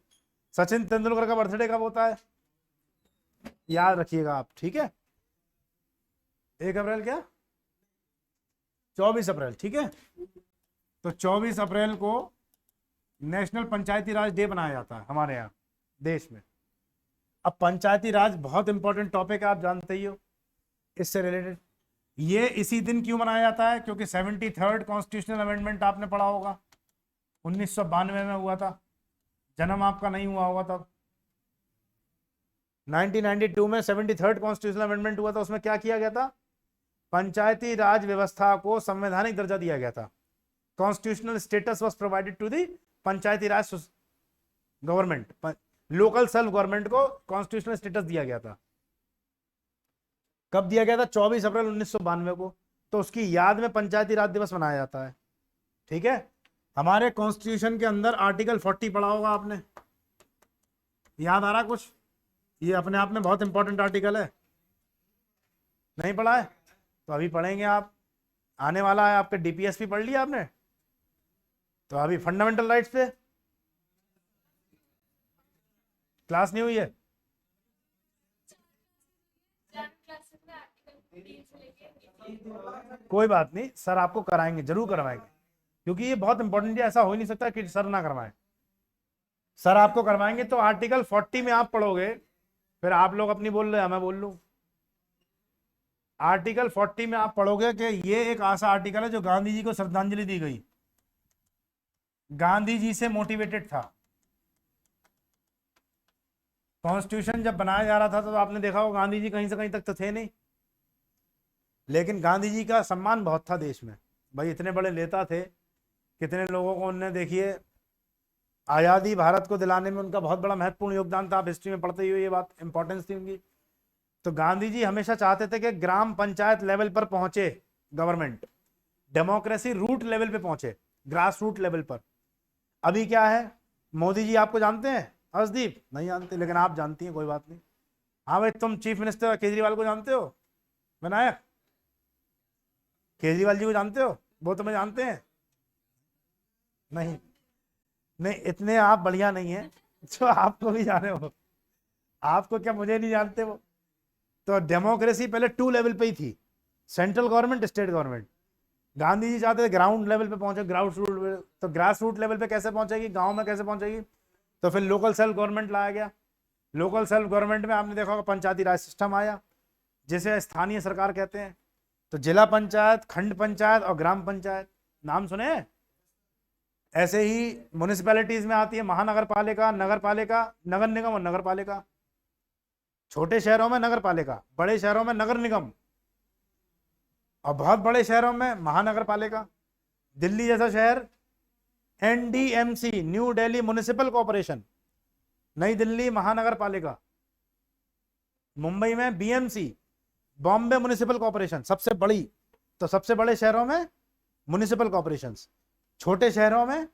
सचिन तेंदुलकर का बर्थडे कब होता है? याद रखिएगा आप, ठीक है। 1 अप्रैल क्या? 24 अप्रैल, ठीक है। तो 24 अप्रैल को नेशनल पंचायती राज डे बनाया जाता है हमारे यहाँ देश में। अब पंचायती राज बहुत इंपॉर्टेंट टॉपिक है, आप जानते ही हो इससे रिलेटेड। ये इसी दिन क्यों मनाया जाता है? क्योंकि 73rd कॉन्स्टिट्यूशनल अमेंडमेंट आपने पढ़ा होगा, 1992 में हुआ था। जन्म आपका नहीं हुआ होगा तब। 1992 में 73rd कॉन्स्टिट्यूशनल अमेंडमेंट हुआ था। उसमें क्या किया गया था? पंचायती राज व्यवस्था को संवैधानिक दर्जा दिया गया था। Constitutional status was provided to the panchayati raj government, local self government को कॉन्स्टिट्यूशनल स्टेटस दिया गया था। कब दिया गया था? 24 अप्रैल 1992 को। तो उसकी याद में पंचायती राज दिवस मनाया जाता है, ठीक है। हमारे कॉन्स्टिट्यूशन के अंदर आर्टिकल 40 पढ़ा होगा आपने, याद आ रहा कुछ? ये अपने आप में बहुत इंपॉर्टेंट आर्टिकल है। नहीं पढ़ा है तो अभी पढ़ेंगे आप, आने वाला है। आपके डीपीएसपी पढ़ लिया आपने? तो अभी फंडामेंटल राइट्स पे क्लास नहीं हुई है? कोई बात नहीं, सर आपको कराएंगे, जरूर करवाएंगे, क्योंकि ये बहुत इंपॉर्टेंट है। ऐसा हो ही नहीं सकता कि सर ना करवाएं। सर आपको करवाएंगे। तो आर्टिकल 40 में आप पढ़ोगे, फिर आप लोग अपनी बोल रहे हैं, मैं बोल लूं। आर्टिकल 40 में आप पढ़ोगे कि ये एक ऐसा आर्टिकल है जो गांधी जी को श्रद्धांजलि दी गई, गांधी जी से मोटिवेटेड था। कॉन्स्टिट्यूशन जब बनाया जा रहा था तो आपने देखा हो गांधी जी कहीं से कहीं तक तो थे नहीं, लेकिन गांधी जी का सम्मान बहुत था देश में। भाई इतने बड़े नेता थे, कितने लोगों को उनने, देखिए, आज़ादी भारत को दिलाने में उनका बहुत बड़ा महत्वपूर्ण योगदान था। आप हिस्ट्री में पढ़ते ही हो, ये बात इंपॉर्टेंस थी उनकी। तो गांधी जी हमेशा चाहते थे कि ग्राम पंचायत लेवल पर पहुंचे गवर्नमेंट, डेमोक्रेसी रूट लेवल पे पहुंचे, ग्रास रूट लेवल पर। अभी क्या है? मोदी जी आपको जानते हैं? अर्शदीप नहीं जानते, लेकिन आप जानती हैं, कोई बात नहीं। हाँ भाई, तुम चीफ मिनिस्टर केजरीवाल को जानते हो? विनायक केजरीवाल जी को जानते हो? वो तुम्हें जानते हैं? नहीं नहीं, इतने आप बढ़िया नहीं है जो आपको भी जाने हो। आपको क्या, मुझे नहीं जानते वो? तो डेमोक्रेसी पहले 2 लेवल पे ही थी, central government, state government. Gandhi ji चाहते थे ग्राउंड लेवल पे पहुंचे, ग्राउंड रूट। तो ग्रास रूट लेवल पे कैसे पहुंचेगी, गांव में कैसे पहुंचेगी? तो फिर लोकल सेल्फ गवर्नमेंट लाया गया। लोकल सेल्फ गवर्नमेंट में आपने देखा होगा पंचायती राज सिस्टम आया, जिसे स्थानीय सरकार कहते हैं। तो जिला पंचायत, खंड पंचायत और ग्राम पंचायत, नाम सुने हैं? ऐसे ही म्यूनिसिपैलिटीज में आती है महानगर पालिका, नगर पालिका, नगर निगम और नगर पालिका। छोटे शहरों में नगर पालिका, बड़े शहरों में नगर निगम, और बहुत बड़े शहरों में महानगर पालिका। दिल्ली जैसा शहर NDMC, new Delhi municipal corporation, नई दिल्ली महानगर पालिका। मुंबई में बीएमसी, बॉम्बे म्युनिसिपल कॉर्पोरेशन, सबसे बड़ी। तो सबसे बड़े शहरों में म्युनिसिपल कॉर्पोरेशंस, छोटे शहरों में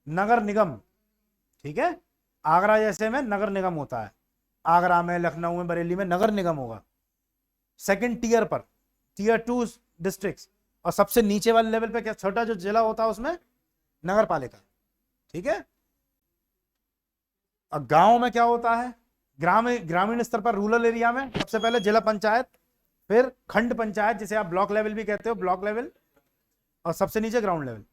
नगर निगम, ठीक है। आगरा जैसे में नगर निगम होता है, आगरा में, लखनऊ में, बरेली में नगर निगम होगा सेकंड टीयर पर, टीयर 2 डिस्ट्रिक्ट्स। और सबसे नीचे वाले लेवल पे क्या, छोटा जो जिला होता है उसमें नगर पालिका, ठीक है। और गांव में क्या होता है? ग्रामीण स्तर पर, रूरल एरिया में सबसे पहले जिला पंचायत, फिर खंड पंचायत जिसे आप ब्लॉक लेवल भी कहते हो, ब्लॉक लेवल, और सबसे नीचे ग्राउंड लेवल।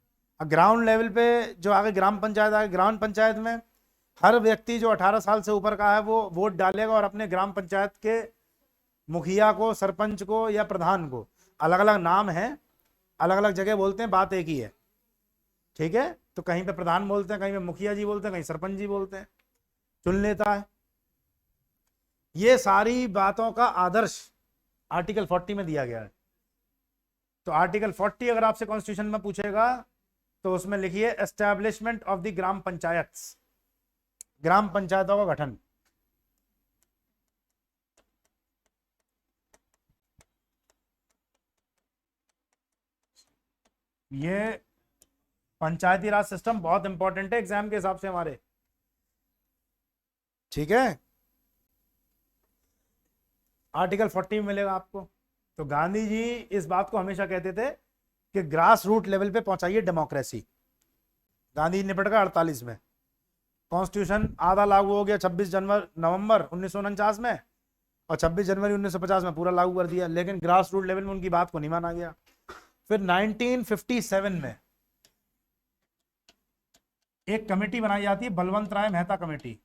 अब ग्राउंड लेवल पे जो आगे ग्राम पंचायत आगे, ग्राम पंचायत में हर व्यक्ति जो 18 साल से ऊपर का है वो वोट डालेगा और अपने ग्राम पंचायत के मुखिया को, सरपंच को या प्रधान को, अलग अलग नाम है, अलग अलग जगह बोलते हैं, बात एक ही है, ठीक है। तो कहीं पे प्रधान बोलते हैं, कहीं पे मुखिया जी बोलते हैं, कहीं सरपंच जी बोलते हैं, चुन लेता है। ये सारी बातों का आदर्श आर्टिकल 40 में दिया गया है। तो आर्टिकल 40 अगर आपसे कॉन्स्टिट्यूशन में पूछेगा तो उसमें लिखिए establishment of the gram panchayat, ग्राम पंचायतों का गठन। ये पंचायती राज सिस्टम बहुत इंपॉर्टेंट है एग्जाम के हिसाब से हमारे, ठीक है। आर्टिकल 40 में मिलेगा आपको। तो गांधी जी इस बात को हमेशा कहते थे कि ग्रास रूट लेवल पे पहुंचाइए डेमोक्रेसी। गांधी जी निपट गए 48 में, कॉन्स्टिट्यूशन आधा लागू हो गया 26 नवंबर 1949 में, और 26 जनवरी 1950 में पूरा लागू कर दिया, लेकिन ग्रास रूट लेवल में उनकी बात को नहीं माना गया। फिर 1957 में एक कमेटी बनाई जाती है, बलवंत राय मेहता कमेटी।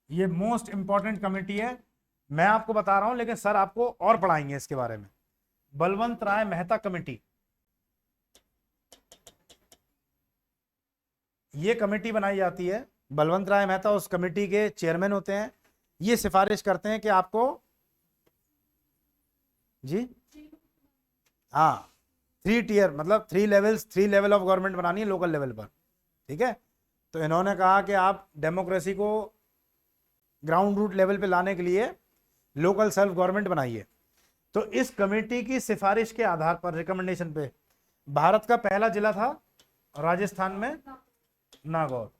ये मोस्ट इंपॉर्टेंट कमेटी है, मैं आपको बता रहा हूं, लेकिन सर आपको और पढ़ाएंगे इसके बारे में। बलवंत राय मेहता कमेटी, ये कमेटी बनाई जाती है। बलवंत राय मेहता उस कमेटी के चेयरमैन होते हैं। ये सिफारिश करते हैं कि आपको, जी हाँ, 3 टियर मतलब 3 लेवल्स, 3 लेवल ऑफ गवर्नमेंट बनानी है लोकल लेवल पर, ठीक है। तो इन्होंने कहा कि आप डेमोक्रेसी को ग्राउंड रूट लेवल पे लाने के लिए लोकल सेल्फ गवर्नमेंट बनाइए। तो इस कमेटी की सिफारिश के आधार पर, रिकमेंडेशन पे, भारत का पहला जिला था राजस्थान में नागौर,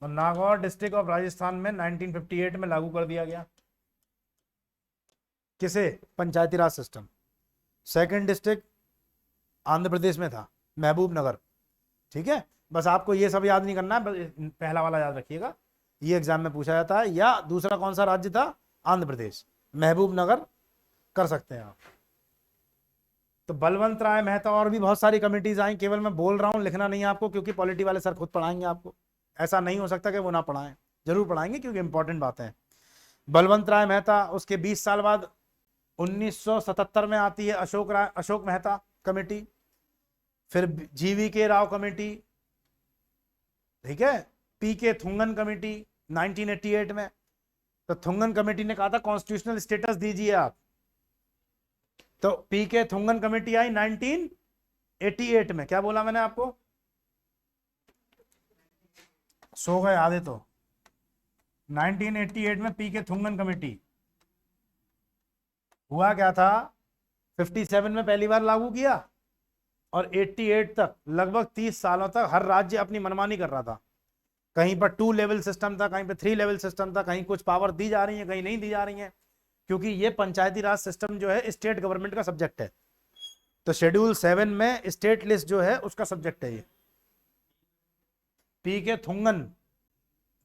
और नागौर डिस्ट्रिक्ट ऑफ राजस्थान में 1958 में लागू कर दिया गया। किसे? पंचायती राज system. Second district Andhra Pradesh में था, महबूब नगर, ठीक है। बस आपको ये सब याद नहीं करना है, बस पहला वाला याद रखिएगा, ये एग्जाम में पूछा जाता है। या दूसरा कौन सा राज्य था? आंध्र प्रदेश, महबूब नगर कर सकते हैं आप। तो बलवंत राय मेहता और भी बहुत सारी कमिटीज आई, केवल मैं बोल रहा हूं, लिखना नहीं है आपको, क्योंकि पॉलिटी वाले सर खुद पढ़ाएंगे आपको। ऐसा नहीं हो सकता कि वो ना पढ़ाएं, जरूर पढ़ाएंगे, क्योंकि इंपॉर्टेंट बातें हैं। बलवंत राय मेहता, उसके 20 साल बाद 1977 में आती है अशोक मेहता कमेटी, फिर GV राव कमेटी, ठीक है, PK थुंगन कमेटी 1988 में। तो थुंगन कमेटी ने कहा था कॉन्स्टिट्यूशनल स्टेटस दीजिए आप, तो PK थुंगन कमेटी आई 1988 में। क्या बोला मैंने आपको? सो गए आधे तो। 1988 में PK थुंगन कमेटी, हुआ क्या था, 57 में पहली बार लागू किया, और 88 तक लगभग 30 सालों तक हर राज्य अपनी मनमानी कर रहा था। कहीं पर 2 लेवल सिस्टम था, कहीं पर 3 लेवल सिस्टम था, कहीं कुछ पावर दी जा रही है, कहीं नहीं दी जा रही है, क्योंकि ये पंचायती राज सिस्टम जो है स्टेट गवर्नमेंट का सब्जेक्ट है। तो शेड्यूल 7 में स्टेट लिस्ट जो है उसका सब्जेक्ट है ये। PK थुंगन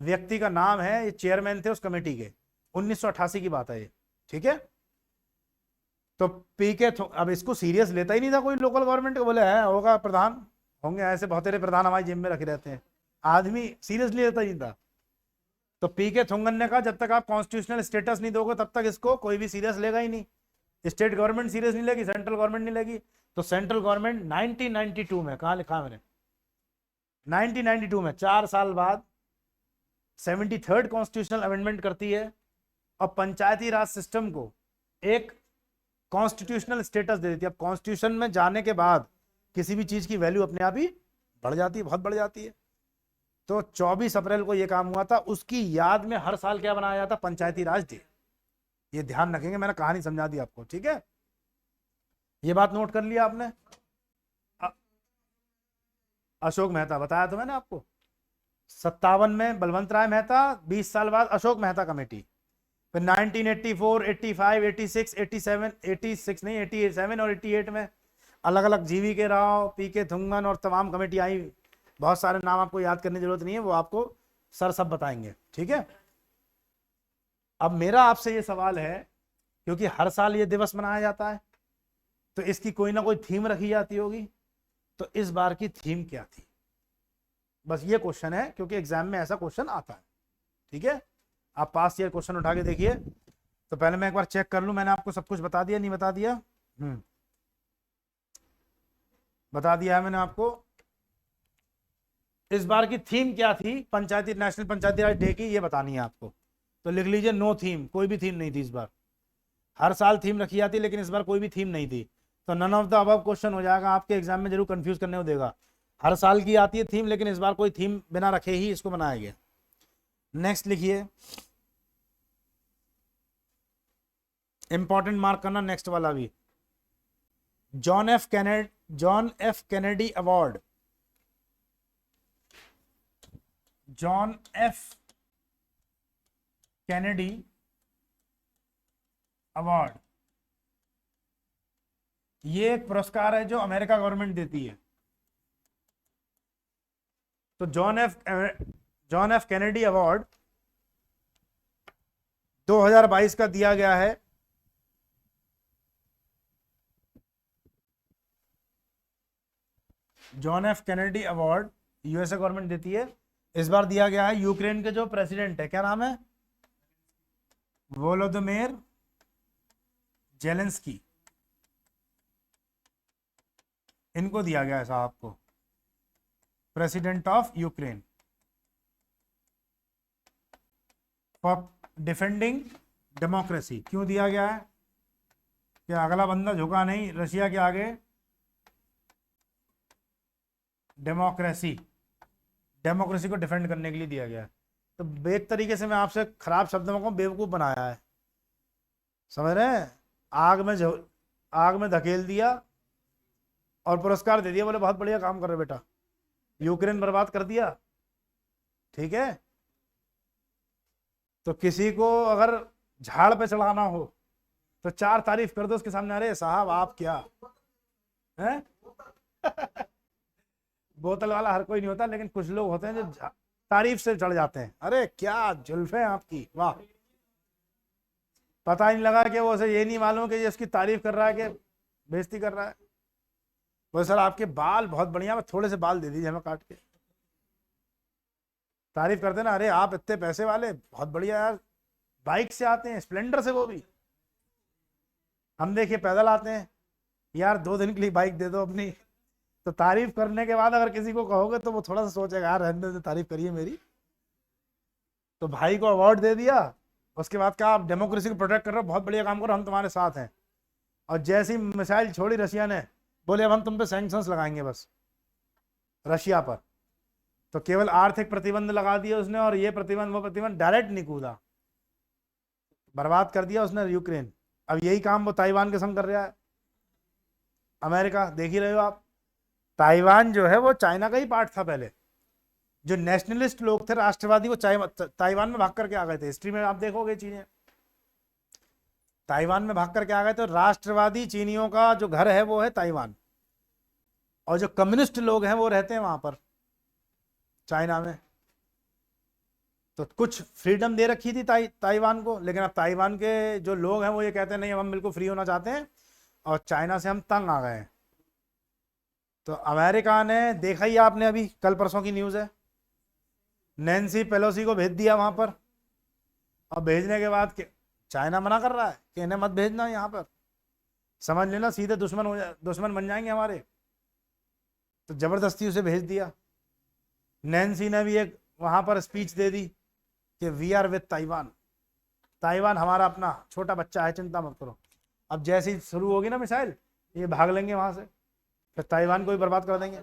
व्यक्ति का नाम है, ये चेयरमैन थे उस कमेटी के, 1988 की बात है ये, ठीक है। तो अब इसको सीरियस लेता ही नहीं था कोई लोकल गवर्नमेंट को, बोले है होगा प्रधान, होंगे ऐसे बहुत सारे प्रधान हमारी जिम में रखे रहते हैं, आदमी सीरियसली लेता ही नहीं था। तो PK थुंगन ने कहा जब तक आप कॉन्स्टिट्यूशनल स्टेटस नहीं दोगे तब तक इसको कोई भी सीरियस लेगा ही नहीं, स्टेट गवर्नमेंट सीरियस नहीं लेगी, सेंट्रल गवर्नमेंट नहीं लेगी। तो सेंट्रल गवर्नमेंट 1992 में, कहाँ लिखा है मैंने, 1992 में 4 साल बाद 73rd कॉन्स्टिट्यूशनल अमेंडमेंट करती है, और पंचायती राज सिस्टम को एक कॉन्स्टिट्यूशनल स्टेटस दे देती है। अब कॉन्स्टिट्यूशन में जाने के बाद किसी भी चीज की वैल्यू अपने आप ही बढ़ जाती है, बहुत बढ़ जाती है। तो 24 अप्रैल को यह काम हुआ था, उसकी याद में हर साल क्या बनाया जाता? पंचायती राज डे। ये ध्यान रखेंगे, मैंने कहानी समझा दी आपको, ठीक है। ये बात नोट कर लिया आपने। अशोक मेहता बताया तो मैंने आपको। 57 में बलवंत राय मेहता, 20 साल बाद अशोक मेहता कमेटी, फिर 1984, 85, 86, 87, 86 नहीं 87 और 88 में अलग अलग GV राव, PK थुंगन और तमाम कमेटी आई। बहुत सारे नाम आपको याद करने की जरूरत नहीं है, वो आपको सर सब बताएंगे, ठीक है। अब मेरा आपसे ये सवाल है, क्योंकि हर साल ये दिवस मनाया जाता है, तो इसकी कोई ना कोई थीम रखी जाती होगी, तो इस बार की थीम क्या थी? बस ये क्वेश्चन है, क्योंकि एग्जाम में ऐसा क्वेश्चन आता है, ठीक है। आप पास ईयर क्वेश्चन उठा के देखिए। तो पहले मैं एक बार चेक कर लूं, मैंने आपको सब कुछ बता दिया नहीं बता दिया? बता दिया है मैंने आपको। इस बार की थीम क्या थी पंचायती, नेशनल पंचायती राज डे की, ये बतानी है आपको। तो लिख लीजिए नो थीम, कोई भी थीम नहीं थी इस बार। हर साल थीम रखी जाती, लेकिन इस बार कोई भी थीम नहीं थी। तो none of the above question हो जाएगा, आपके एग्जाम में जरूर कंफ्यूज करने को देगा। हर साल की आती है थीम, लेकिन इस बार कोई थीम बिना रखे ही इसको बनाया गया। नेक्स्ट लिखिए, इंपॉर्टेंट मार्क करना नेक्स्ट वाला भी। John F Kennedy award, John F Kennedy award, ये एक पुरस्कार है जो अमेरिका गवर्नमेंट देती है। तो जॉन एफ कैनेडी अवार्ड 2022 का दिया गया है John F Kennedy award USA government देती है। इस बार दिया गया है यूक्रेन के जो प्रेसिडेंट है, क्या नाम है, वोलोदिमीर जेलेंस्की, इनको दिया गया है साहब को, president of Ukraine, for defending democracy. क्यों दिया गया है कि अगला बंदा झुका नहीं रशिया के आगे, डेमोक्रेसी को डिफेंड करने के लिए दिया गया है। तो एक तरीके से मैं आपसे खराब शब्दों को बेवकूफ़ बनाया है, समझ रहे हैं, आग में धकेल दिया और पुरस्कार दे दिया, बोले बहुत बढ़िया काम कर रहे बेटा, यूक्रेन बर्बाद कर दिया। ठीक है, तो किसी को अगर झाड़ पे चढ़ाना हो तो 4 तारीफ कर दो उसके सामने, अरे साहब आप क्या हैं बोतल वाला हर कोई नहीं होता, लेकिन कुछ लोग होते हैं जो तारीफ से चढ़ जाते हैं, अरे क्या जुल्फे आपकी, वाह। पता ही नहीं लगा कि वो उसे ये नहीं मालूम कि ये उसकी तारीफ कर रहा है कि बेइज्जती कर रहा है। वो सर आपके बाल बहुत बढ़िया, मैं थोड़े से बाल दे दीजिए हमें काट के, तारीफ करते ना, अरे आप इतने पैसे वाले, बहुत बढ़िया यार, बाइक से आते हैं, स्प्लेंडर से, वो भी हम देखिए पैदल आते हैं यार, 2 दिन के लिए बाइक दे दो अपनी। तो तारीफ करने के बाद अगर किसी को कहोगे तो वो थोड़ा सा सोचेगा यार रहने दो, तारीफ करिए मेरी। तो भाई को अवार्ड दे दिया, उसके बाद कहा आप डेमोक्रेसी को प्रोटेक्ट कर रहे हो, बहुत बढ़िया काम करो, हम तुम्हारे साथ हैं। और जैसी मिसाइल छोड़ी रशिया ने, बोले अब हम तुम पे सैंक्शंस लगाएंगे बस रशिया पर। तो केवल आर्थिक प्रतिबंध लगा दिए उसने, और ये प्रतिबंध वो प्रतिबंध, डायरेक्ट नहीं कूदा, बर्बाद कर दिया उसने यूक्रेन। अब यही काम वो ताइवान के संग कर रहा है अमेरिका, देख ही रहे हो आप। ताइवान जो है वो चाइना का ही पार्ट था पहले, जो नेशनलिस्ट लोग थे, राष्ट्रवादी, वो ताइवान में भाग करके आ गए थे। हिस्ट्री में आप देखोगे चीजें, ताइवान में भाग करके आ गए। तो राष्ट्रवादी चीनियों का जो घर है वो है ताइवान, और जो कम्युनिस्ट लोग हैं वो रहते हैं वहां पर चाइना में। तो कुछ फ्रीडम दे रखी थी ताइवान को, लेकिन अब ताइवान के जो लोग हैं वो ये कहते हैं नहीं हम बिल्कुल फ्री होना चाहते हैं, और चाइना से हम तंग आ गए हैं। तो अमेरिका ने, देखा ही आपने, अभी कल परसों की न्यूज़ है, नैन्सी पेलोसी को भेज दिया वहां पर, और भेजने के बाद चाइना मना कर रहा है कि इन्हें मत भेजना यहाँ पर, समझ लेना सीधे दुश्मन बन जाएंगे हमारे। तो जबरदस्ती उसे भेज दिया। नैन्सी ने भी एक वहां पर स्पीच दे दी कि we are with Taiwan, Taiwan हमारा अपना छोटा बच्चा है, चिंता मत करो। अब जैसे ही शुरू होगी ना मिसाइल, ये भाग लेंगे वहां से, फिर ताइवान को भी बर्बाद कर देंगे।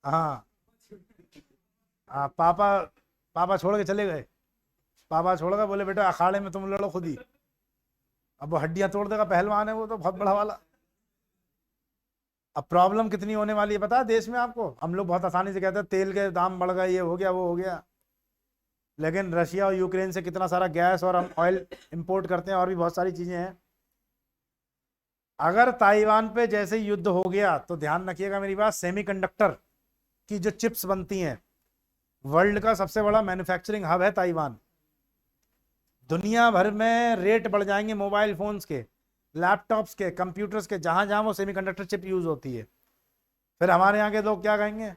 हाँ हाँ, पापा छोड़ के चले गए, पापा छोड़ गए, बोले बेटा अखाड़े में तुम लड़ो खुद ही। अब वो हड्डियां तोड़ देगा, पहलवान है वो तो बहुत बड़ा वाला। अब प्रॉब्लम कितनी होने वाली है पता है देश में आपको। हम लोग बहुत आसानी से कहते हैं तेल के दाम बढ़ गए, ये हो गया वो हो गया, लेकिन रशिया और यूक्रेन से कितना सारा गैस और हम ऑयल इंपोर्ट करते हैं, और भी बहुत सारी चीजें हैं। अगर ताइवान पे जैसे युद्ध हो गया तो ध्यान रखिएगा मेरी बात, सेमीकंडक्टर की जो चिप्स बनती हैं, वर्ल्ड का सबसे बड़ा मैन्युफैक्चरिंग हब है ताइवान। दुनिया भर में रेट बढ़ जाएंगे मोबाइल फोन्स के, लैपटॉप्स के, कंप्यूटर्स के, जहां जहां वो सेमीकंडक्टर चिप यूज होती है। फिर हमारे यहाँ के लोग क्या कहेंगे,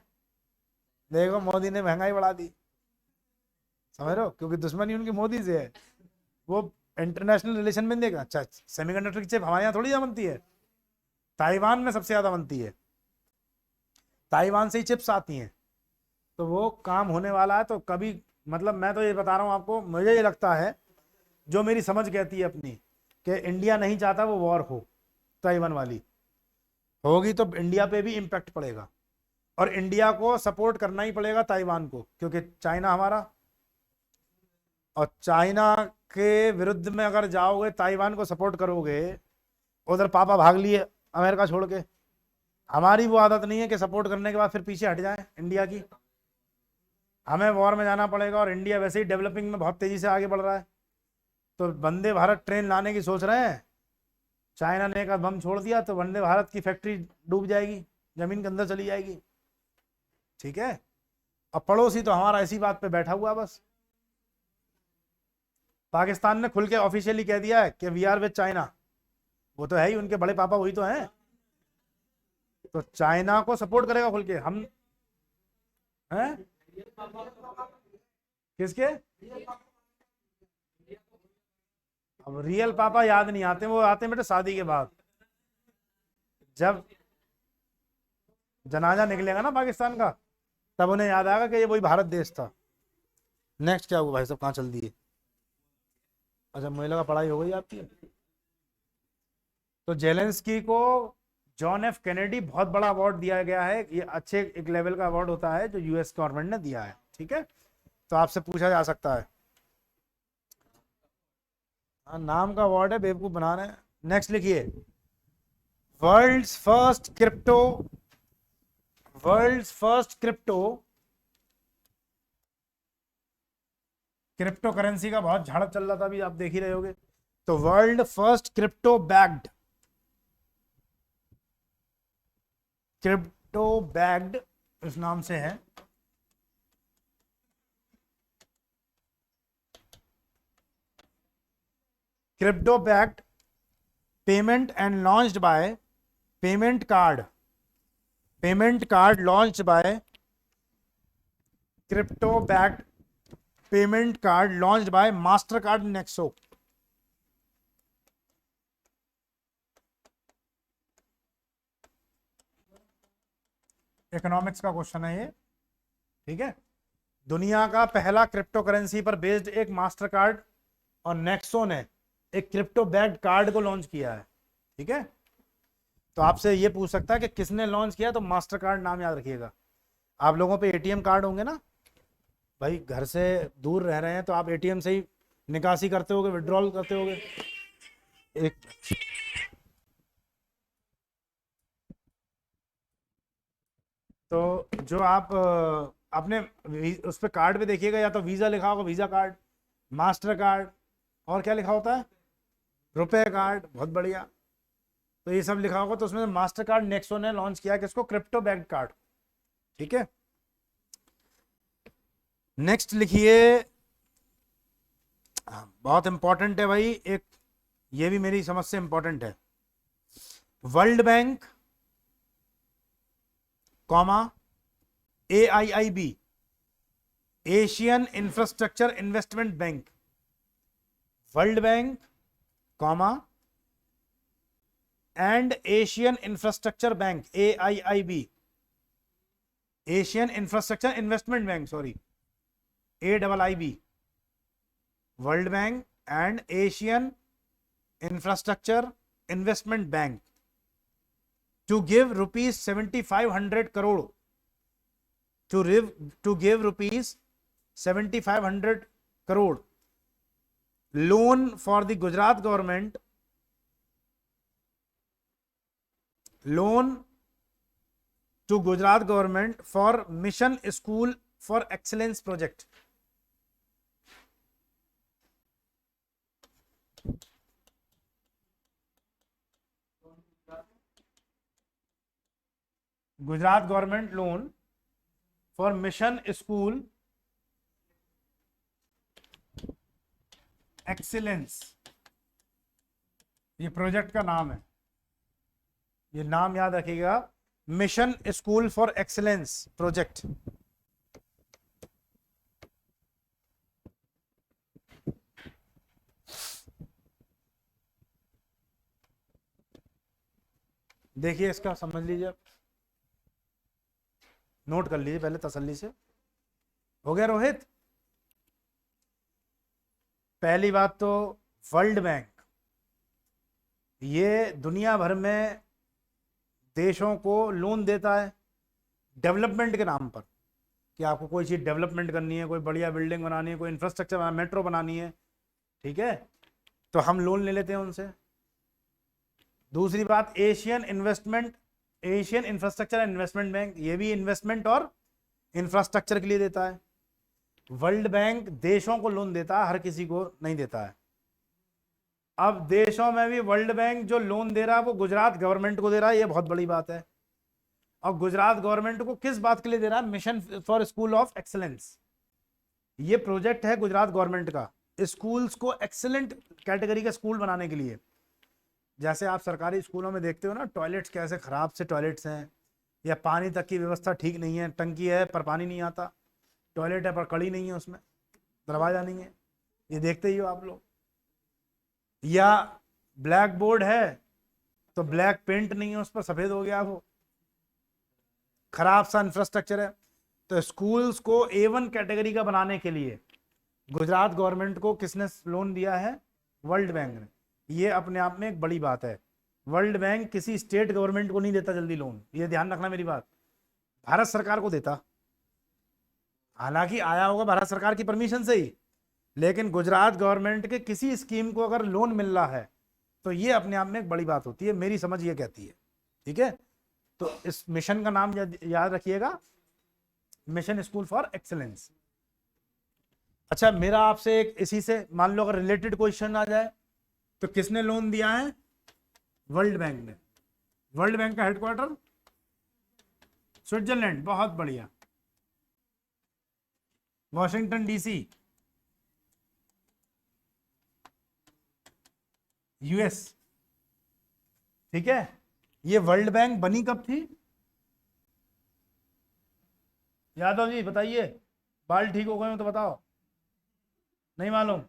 देखो मोदी ने महंगाई बढ़ा दी, समझ रहे हो, क्योंकि दुश्मनी उनकी मोदी से है। वो इंटरनेशनल रिलेशन में देगा, अच्छा सेमीकंडक्टर की चिप हमारे यहाँ थोड़ी ज्यादा बनती है, ताइवान में सबसे ज्यादा बनती है, ताइवान से ही चिप्स आती हैं। तो वो काम होने वाला है। तो कभी, मतलब मैं तो ये बता रहा हूँ आपको, मुझे ये लगता है, जो मेरी समझ कहती है अपनी, कि इंडिया नहीं चाहता वो वॉर हो, ताइवान वाली होगी तो इंडिया पे भी इम्पैक्ट पड़ेगा, और इंडिया को सपोर्ट करना ही पड़ेगा ताइवान को, क्योंकि चाइना हमारा, और चाइना के विरुद्ध में अगर जाओगे, ताइवान को सपोर्ट करोगे, उधर पापा भाग लिए अमेरिका छोड़ के। हमारी वो आदत नहीं है कि सपोर्ट करने के बाद फिर पीछे हट जाए इंडिया की। हमें वॉर में जाना पड़ेगा, और इंडिया वैसे ही डेवलपिंग में बहुत तेजी से आगे बढ़ रहा है। तो वंदे भारत ट्रेन लाने की सोच रहे हैं। चाइना ने एक बम छोड़ दिया तो वंदे भारत की फैक्ट्री डूब जाएगी, जमीन के अंदर चली जाएगी। ठीक है। और पड़ोसी तो हमारा इसी बात पे बैठा हुआ बस। पाकिस्तान ने खुल के ऑफिशियली कह दिया है कि वी आर विद चाइना। वो तो है ही, उनके बड़े पापा वही तो हैं। तो चाइना को सपोर्ट करेगा खुल के। हम हैं किसके? अब रियल पापा याद नहीं आते, वो आते बेटे शादी के बाद, जब जनाजा निकलेगा ना पाकिस्तान का, तब उन्हें याद आएगा कि ये वही भारत देश था। नेक्स्ट क्या हुआ भाई साहब, कहाँ चल दिए? अच्छा, मुझे लगा पढ़ाई हो गई आपकी। तो जेलेंस्की को जॉन एफ कैनेडी बहुत बड़ा अवार्ड दिया गया है। ये अच्छे एक लेवल का अवार्ड होता है जो यूएस गवर्नमेंट ने दिया है। ठीक है, तो आपसे पूछा जा सकता है। हाँ, नाम का अवार्ड है, बेवकूफ बना रहे हैं। नेक्स्ट लिखिए, world's first crypto crypto currency का बहुत झाड़ चल रहा था, अभी आप देख ही रहे होगे। तो वर्ल्ड फर्स्ट क्रिप्टो बैग्ड इस नाम से है। Crypto bagged payment and launched by payment card launched by crypto backed payment card launched by Mastercard Nexo। Economics का क्वेश्चन है ये। ठीक है, दुनिया का पहला क्रिप्टो करेंसी पर बेस्ड एक मास्टर कार्ड और नेक्सो ने एक क्रिप्टो बैक्ड कार्ड को लॉन्च किया है। ठीक है, तो आपसे ये पूछ सकता है कि किसने लॉन्च किया, तो मास्टर कार्ड नाम याद रखिएगा। आप लोगों पे एटीएम कार्ड होंगे ना भाई, घर से दूर रह रहे हैं तो आप एटीएम से ही निकासी करते होगे, विड्रॉल करते होगे। एक तो जो आप अपने उस पर कार्ड पे देखिएगा, या तो वीज़ा लिखा होगा, वीज़ा कार्ड, मास्टर कार्ड, और क्या लिखा होता है, रुपए कार्ड। बहुत बढ़िया, तो ये सब लिखा होगा। तो उसमें मास्टर कार्ड नेक्सो ने लॉन्च किया किसको? Crypto backed card. ठीक है, नेक्स्ट लिखिए, बहुत इंपॉर्टेंट है भाई एक, ये भी मेरी समझ से इंपॉर्टेंट है। World bank comma AIIB, Asian infrastructure investment bank. World bank comma and Asian infrastructure bank AIIB, Asian infrastructure investment bank, sorry AIIB, world bank and Asian infrastructure investment bank to give rupees 7500 crore to give rupees 7500 crore loan for the Gujarat government, loan to Gujarat government for Mission School for Excellence project। Gujarat government loan for mission school excellence, ये project का नाम है। ये नाम याद रखिएगा, mission school for excellence project. देखिए, इसका समझ लीजिए, नोट कर लीजिए पहले तसल्ली से। हो गया रोहित? पहली बात तो वर्ल्ड बैंक, ये दुनिया भर में देशों को लोन देता है डेवलपमेंट के नाम पर, कि आपको कोई चीज़ डेवलपमेंट करनी है, कोई बढ़िया बिल्डिंग बनानी है, कोई इंफ्रास्ट्रक्चर बनाना, मेट्रो बनानी है। ठीक है, तो हम लोन ले लेते हैं उनसे। दूसरी बात, Asian infrastructure and investment bank, ये भी इन्वेस्टमेंट और इंफ्रास्ट्रक्चर के लिए देता है। वर्ल्ड बैंक देशों को लोन देता है, हर किसी को नहीं देता है। अब देशों में भी वर्ल्ड बैंक जो लोन दे रहा है वो गुजरात गवर्नमेंट को दे रहा है, ये बहुत बड़ी बात है। और गुजरात गवर्नमेंट को किस बात के लिए दे रहा है? Mission for school of excellence. ये प्रोजेक्ट है गुजरात गवर्नमेंट का, स्कूल्स को एक्सीलेंट कैटेगरी का स्कूल बनाने के लिए। जैसे आप सरकारी स्कूलों में देखते हो ना, टॉयलेट्स कैसे खराब से टॉयलेट्स हैं, या पानी तक की व्यवस्था ठीक नहीं है, टंकी है पर पानी नहीं आता, टॉयलेट है पर कड़ी नहीं है, उसमें दरवाजा नहीं है, ये देखते ही हो आप लोग। या ब्लैक बोर्ड है तो ब्लैक पेंट नहीं है उस पर, सफेद हो गया, वो खराब सा इंफ्रास्ट्रक्चर है। तो स्कूल्स को A1 कैटेगरी का बनाने के लिए गुजरात गवर्नमेंट को किसने लोन दिया है? वर्ल्ड बैंक ने। ये अपने आप में एक बड़ी बात है। वर्ल्ड बैंक किसी स्टेट गवर्नमेंट को नहीं देता जल्दी लोन, ये ध्यान रखना मेरी बात, भारत सरकार को देता। हालांकि आया होगा भारत सरकार की परमिशन से ही, लेकिन गुजरात गवर्नमेंट के किसी स्कीम को अगर लोन मिल रहा है तो ये अपने आप में एक बड़ी बात होती है, मेरी समझ ये कहती है। ठीक है, तो इस मिशन का नाम याद रखिएगा, मिशन स्कूल फॉर एक्सीलेंस। अच्छा, मेरा आपसे एक इसी से मान लो अगर रिलेटेड क्वेश्चन आ जाए, तो किसने लोन दिया है? वर्ल्ड बैंक ने। वर्ल्ड बैंक का हेडक्वार्टर स्विट्जरलैंड, बहुत बढ़िया। Washington DC, US। ठीक है, ये वर्ल्ड बैंक बनी कब थी? यादव जी बताइए, बाल ठीक हो गए हो तो बताओ। नहीं मालूम?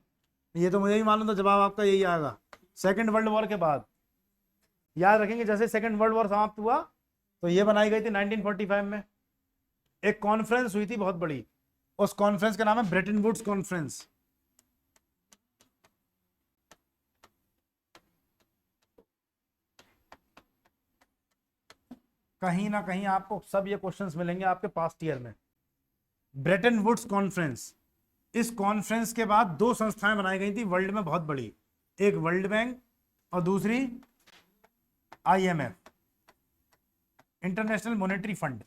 ये तो मुझे ही मालूम था, जवाब आपका यही आएगा, सेकेंड वर्ल्ड वॉर के बाद। याद रखेंगे, जैसे सेकेंड वर्ल्ड वॉर समाप्त हुआ तो ये बनाई गई थी 1945 में। एक कॉन्फ्रेंस हुई थी बहुत बड़ी, उस कॉन्फ्रेंस का नाम है ब्रेटन वुड्स कॉन्फ्रेंस। कहीं ना कहीं आपको सब ये क्वेश्चंस मिलेंगे आपके पास्ट ईयर में। ब्रेटन वुड्स कॉन्फ्रेंस, इस कॉन्फ्रेंस के बाद दो संस्थाएं बनाई गई थी वर्ल्ड में बहुत बड़ी, एक वर्ल्ड बैंक और दूसरी IMF, international monetary fund.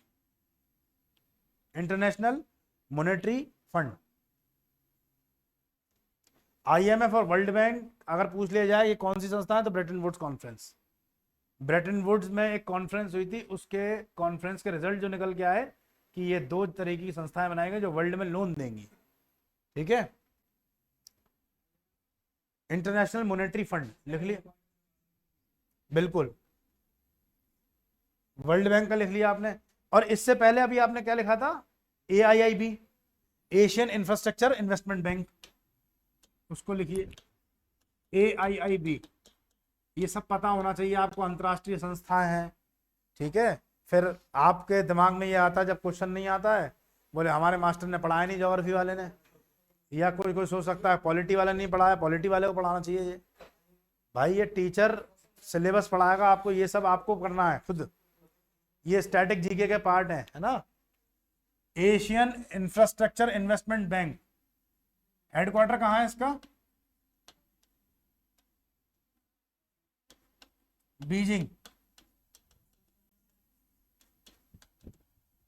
International monetary fund, IMF और वर्ल्ड बैंक अगर पूछ लिया जाए ये कौन सी संस्था है, तो Bretton Woods conference. Bretton Woods में एक कॉन्फ्रेंस हुई थी, उसके कॉन्फ्रेंस के रिजल्ट जो निकल के आए कि ये दो तरह की संस्थाएं बनाई गई जो वर्ल्ड में लोन देंगी। ठीक है, इंटरनेशनल मॉनेटरी फंड लिख लिया, बिल्कुल वर्ल्ड बैंक का लिख लिया आपने। और इससे पहले अभी आपने क्या लिखा था? AIIB, Asian infrastructure investment bank, उसको लिखिए AIIB। ये सब पता होना चाहिए आपको, अंतरराष्ट्रीय संस्थाएं हैं। ठीक है, फिर आपके दिमाग में ये आता है जब क्वेश्चन नहीं आता है, बोले हमारे मास्टर ने पढ़ाया नहीं, ज्योग्राफी वाले ने, या कोई कोई सोच सकता है पॉलिटी वाले नहीं पढ़ाया, पॉलिटी वाले को पढ़ाना चाहिए। ये भाई ये टीचर सिलेबस पढ़ाएगा आपको, ये सब आपको करना है खुद, ये स्टैटिक जीके के पार्ट है ना। Asian infrastructure investment bank, headquarter कहाँ है इसका? बीजिंग।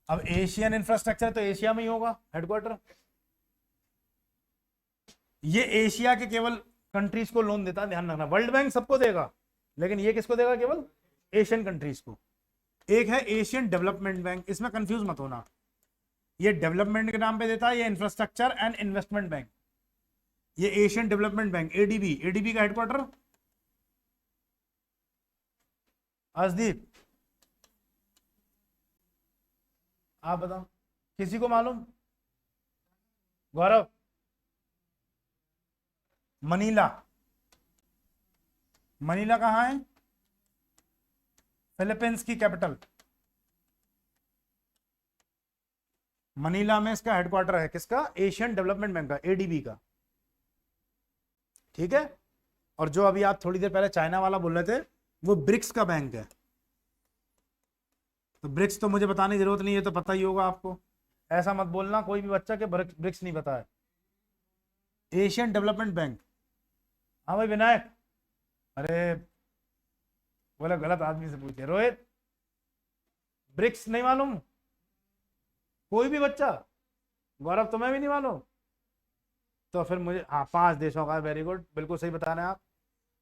अब एशियन इंफ्रास्ट्रक्चर तो एशिया में ही होगा हेडक्वार्टर। ये एशिया के केवल कंट्रीज को लोन देता है, ध्यान रखना। वर्ल्ड बैंक सबको देगा, लेकिन ये किसको देगा? केवल एशियन कंट्रीज को। एक है एशियन डेवलपमेंट बैंक, इसमें कंफ्यूज मत होना, ये डेवलपमेंट के नाम पे देता है, ये इंफ्रास्ट्रक्चर एंड इन्वेस्टमेंट बैंक। ये एशियन डेवलपमेंट बैंक ADB का हेडक्वार्टर अर्शदीप, आप बताओ, किसी को मालूम? गौरव? मनीला, मनीला कहाँ है? फिलीपींस की कैपिटल मनीला में इसका हेडक्वार्टर है, किसका? एशियन डेवलपमेंट बैंक का, ADB का। ठीक है, और जो अभी आप थोड़ी देर पहले चाइना वाला बोल रहे थे, वो ब्रिक्स का बैंक है। तो ब्रिक्स तो मुझे बताने की जरूरत नहीं है, तो पता ही होगा आपको। ऐसा मत बोलना कोई भी बच्चा के ब्रिक्स नहीं पता है। एशियन डेवलपमेंट बैंक, हाँ भाई विनायक, अरे बोला गलत आदमी से पूछे। रोहित, ब्रिक्स नहीं मालूम? कोई भी बच्चा? गौरव, तुम्हें भी नहीं मालूम? तो फिर मुझे, हाँ, 5 देशों का, वेरी गुड, बिल्कुल सही बता रहे हैं आप।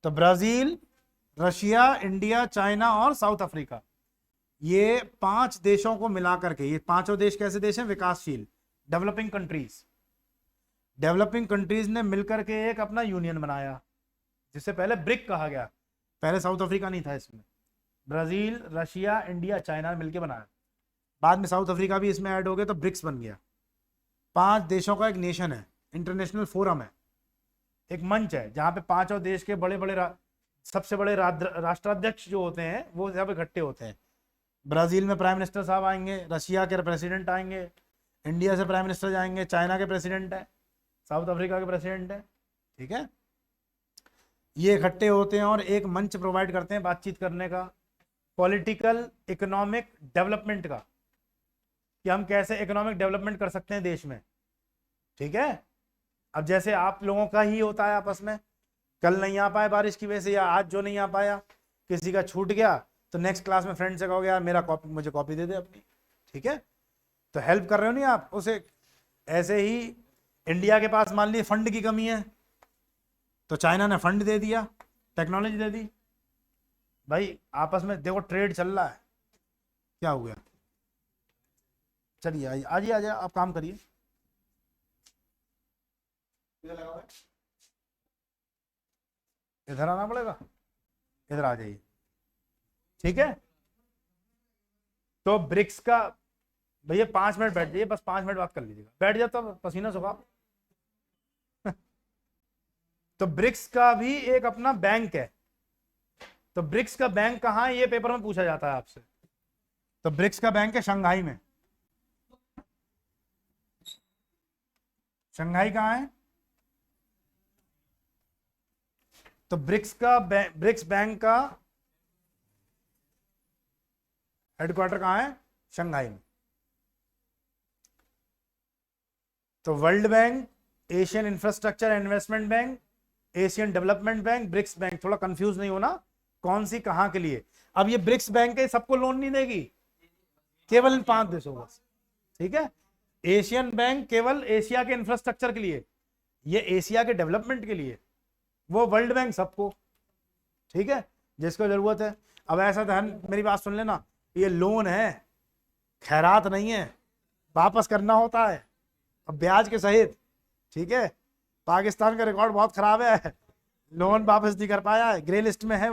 तो ब्राजील, रशिया, इंडिया, चाइना और साउथ अफ्रीका, ये 5 देशों को मिलाकर के, ये पांचों देश कैसे देश हैं? विकासशील, डेवलपिंग कंट्रीज। डेवलपिंग कंट्रीज ने मिलकर के एक अपना यूनियन बनाया, जिसे पहले ब्रिक कहा गया। पहले साउथ अफ्रीका नहीं था इसमें। ब्राजील, रशिया, इंडिया, चाइना ने मिलकर बनाया। बाद में साउथ अफ्रीका भी इसमें ऐड हो गया तो ब्रिक्स बन गया। 5 देशों का एक नेशन है, इंटरनेशनल फोरम है, एक मंच है जहां पे पांचों देश के बड़े बड़े सबसे बड़े राष्ट्राध्यक्ष जो होते हैं वो यहाँ पे इकट्ठे होते हैं। ब्राजील में प्राइम मिनिस्टर साहब आएंगे, रशिया के प्रेसिडेंट आएंगे, इंडिया से प्राइम मिनिस्टर जाएंगे, चाइना के प्रेसिडेंट है, साउथ अफ्रीका के प्रेसिडेंट है, ठीक है। ये इकट्ठे होते हैं और एक मंच प्रोवाइड करते हैं बातचीत करने का, पॉलिटिकल इकोनॉमिक डेवलपमेंट का, कि हम कैसे इकोनॉमिक डेवलपमेंट कर सकते हैं देश में, ठीक है। अब जैसे आप लोगों का ही होता है आपस में, कल नहीं आ पाए बारिश की वजह से, या आज जो नहीं आ पाया, किसी का छूट गया, तो नेक्स्ट क्लास में फ्रेंड से कहोगे यार मेरा कॉपी, मुझे कॉपी दे दे अपनी, ठीक है। तो हेल्प कर रहे हो नहीं आप उसे। ऐसे ही इंडिया के पास मान लीजिए फंड की कमी है, तो चाइना ने फंड दे दिया, टेक्नोलॉजी दे दी। भाई आपस में देखो ट्रेड चल रहा है, क्या हो गया? चलिए आइए, आइए आइए, आप काम करिए। इधर आना पड़ेगा, इधर आ जाइए, ठीक है। तो ब्रिक्स का, भैया 5 मिनट बैठ जाइए, बस 5 मिनट बात कर लीजिएगा, बैठ जाता, पसीना सुखा। तो ब्रिक्स का भी एक अपना बैंक है। तो ब्रिक्स का बैंक कहाँ है, ये पेपर में पूछा जाता है आपसे। तो ब्रिक्स का बैंक है शंघाई में। शंघाई कहाँ है? तो ब्रिक्स बैंक का हेडक्वार्टर कहाँ है? शंघाई में। तो world bank, Asian infrastructure investment bank, Asian development bank, BRICS bank, थोड़ा कंफ्यूज नहीं होना कौन सी कहां के लिए। अब ये ब्रिक्स बैंक है, सबको लोन नहीं देगी, केवल इन 5 देशों को, ठीक है। एशियन बैंक केवल एशिया के इंफ्रास्ट्रक्चर के लिए, ये एशिया के डेवलपमेंट के लिए। वो वर्ल्ड बैंक सबको, ठीक है, जिसको जरूरत है। अब ऐसा ध्यान, मेरी बात सुन लेना, ये लोन है, खैरात नहीं है, वापस करना होता है अब ब्याज के सहित, ठीक है। पाकिस्तान का रिकॉर्ड बहुत खराब है, लोन वापस नहीं कर पाया है, ग्रे लिस्ट में है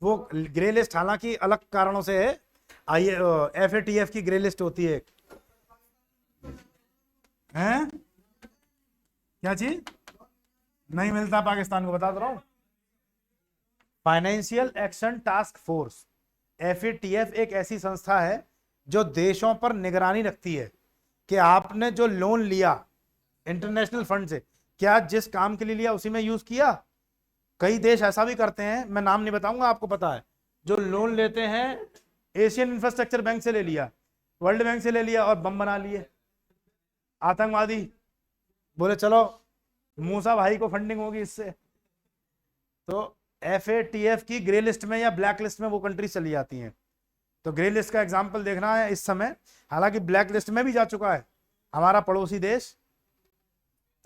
वो ग्रे लिस्ट हालांकि अलग कारणों से है, आइए FATF की ग्रे लिस्ट होती है। हैं? क्या चीज नहीं मिलता पाकिस्तान को, बता रहा हूं। Financial action task force, FATF एक ऐसी संस्था है जो देशों पर निगरानी रखती है कि आपने जो लोन लिया इंटरनेशनल फंड से, क्या जिस काम के लिए लिया उसी में यूज किया। कई देश ऐसा भी करते हैं, मैं नाम नहीं बताऊंगा, आपको पता है, जो लोन लेते हैं एशियन इंफ्रास्ट्रक्चर बैंक से ले लिया, वर्ल्ड बैंक से ले लिया और बम बना लिए, आतंकवादी, बोले चलो मूसा भाई को फंडिंग होगी इससे। तो FATF की ग्रे लिस्ट में या ब्लैक लिस्ट में वो कंट्री चली जाती हैं। तो ग्रे लिस्ट का एग्जांपल देखना है इस समय, हालांकि ब्लैक लिस्ट में भी जा चुका है हमारा पड़ोसी देश,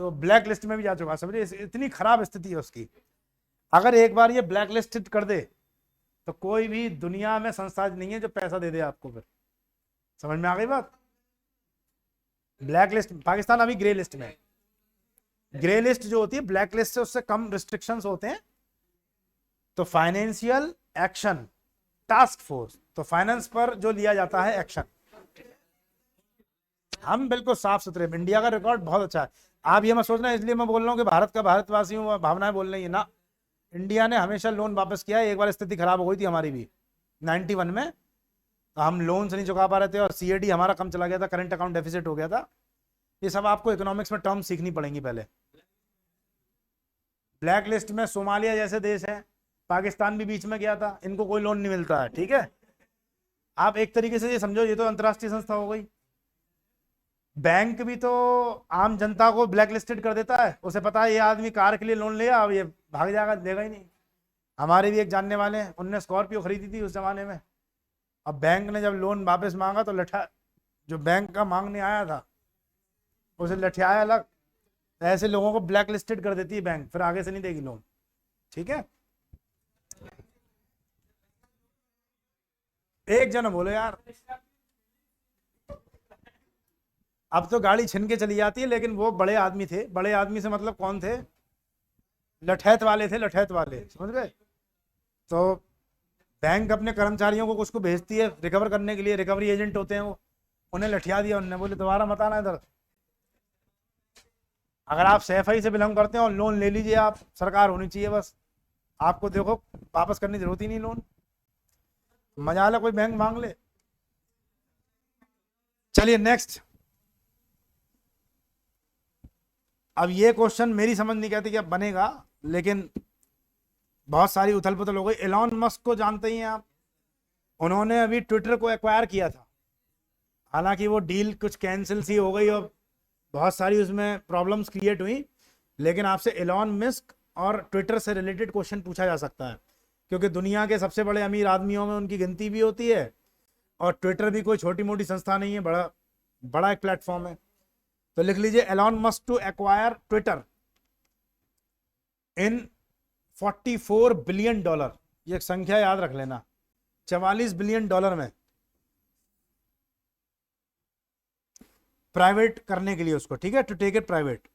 तो ब्लैक लिस्ट में भी जा चुका है, समझिए इतनी खराब स्थिति है उसकी। अगर एक बार ये ब्लैक लिस्टेड कर दे तो कोई भी दुनिया में संस्था नहीं है जो पैसा दे दे आपको, फिर समझ में आ गई बात। ब्लैक लिस्ट, पाकिस्तान अभी ग्रे लिस्ट में, ग्रे लिस्ट जो होती है ब्लैक लिस्ट से उससे कम रिस्ट्रिक्शंस होते हैं। तो फाइनेंशियल एक्शन टास्क फोर्स, तो फाइनेंस पर जो लिया जाता है एक्शन, हम बिल्कुल साफ सुथरे, इंडिया का रिकॉर्ड बहुत अच्छा है। आप ये मत सोचना इसलिए मैं बोल रहा हूँ कि भारत का भारतवासी हूँ, भावनाएं बोल रही है ना, इंडिया ने हमेशा लोन वापस किया है। एक बार स्थिति खराब हो गई थी हमारी भी 91 में, तो हम लोन से नहीं चुका पा रहे थे और CAD हमारा कम चला गया था, करंट अकाउंट डेफिसिट हो गया था। ये सब आपको इकोनॉमिक्स में टर्म सीखनी पड़ेंगी पहले। ब्लैक लिस्ट में सोमालिया जैसे देश है, पाकिस्तान भी बीच में गया था, इनको कोई लोन नहीं मिलता है, ठीक है। आप एक तरीके से ये समझो ये तो अंतरराष्ट्रीय संस्था हो गई। बैंक भी तो आम जनता को ब्लैक लिस्टेड कर देता है, उसे पता है ये आदमी कार के लिए लोन लिया, अब ये भाग जाएगा, देगा ही नहीं। हमारे भी एक जानने वाले हैं, उनने स्कॉर्पियो खरीदी थी उस जमाने में। अब बैंक ने जब लोन वापस मांगा तो लठा, जो बैंक का मांगने आया था उसे लठियाया अलग। ऐसे लोगों को ब्लैक लिस्टेड कर देती है बैंक, फिर आगे से नहीं देगी लोन। ठीक है, एक जन बोलो यार। अब तो गाड़ी छिन के चली जाती है, लेकिन वो बड़े आदमी थे। बड़े आदमी से मतलब कौन थे? लठैत वाले थे, लठैत वाले, समझ गए? तो बैंक अपने कर्मचारियों को कुछ को भेजती है रिकवर करने के लिए, रिकवरी एजेंट होते हैं वो। उन्हें लठिया दिया उन्होंने, बोले दोबारा मत आना इधर। अगर आप सैफई से बिलोंग करते हैं और लोन ले लीजिए आप, सरकार होनी चाहिए बस, आपको देखो वापस करने की जरूरत ही नहीं लोन। मजा ला कोई बैंक मांग ले। चलिए नेक्स्ट। अब ये क्वेश्चन मेरी समझ नहीं कहती कि अब बनेगा, लेकिन बहुत सारी उथल पुथल हो गई। एलॉन मस्क को जानते ही हैं आप, उन्होंने अभी ट्विटर को एक्वायर किया था। हालांकि वो डील कुछ कैंसिल सी हो गई और बहुत सारी उसमें प्रॉब्लम्स क्रिएट हुई, लेकिन आपसे एलॉन मस्क और ट्विटर से रिलेटेड क्वेश्चन पूछा जा सकता है, क्योंकि दुनिया के सबसे बड़े अमीर आदमियों में उनकी गिनती भी होती है, और ट्विटर भी कोई छोटी मोटी संस्था नहीं है, बड़ा बड़ा एक प्लेटफॉर्म है। तो लिख लीजिए Elon Musk to acquire Twitter in $44 billion. ये एक संख्या याद रख लेना, $44 बिलियन में प्राइवेट करने के लिए उसको। ठीक है, टू टेक इट प्राइवेट।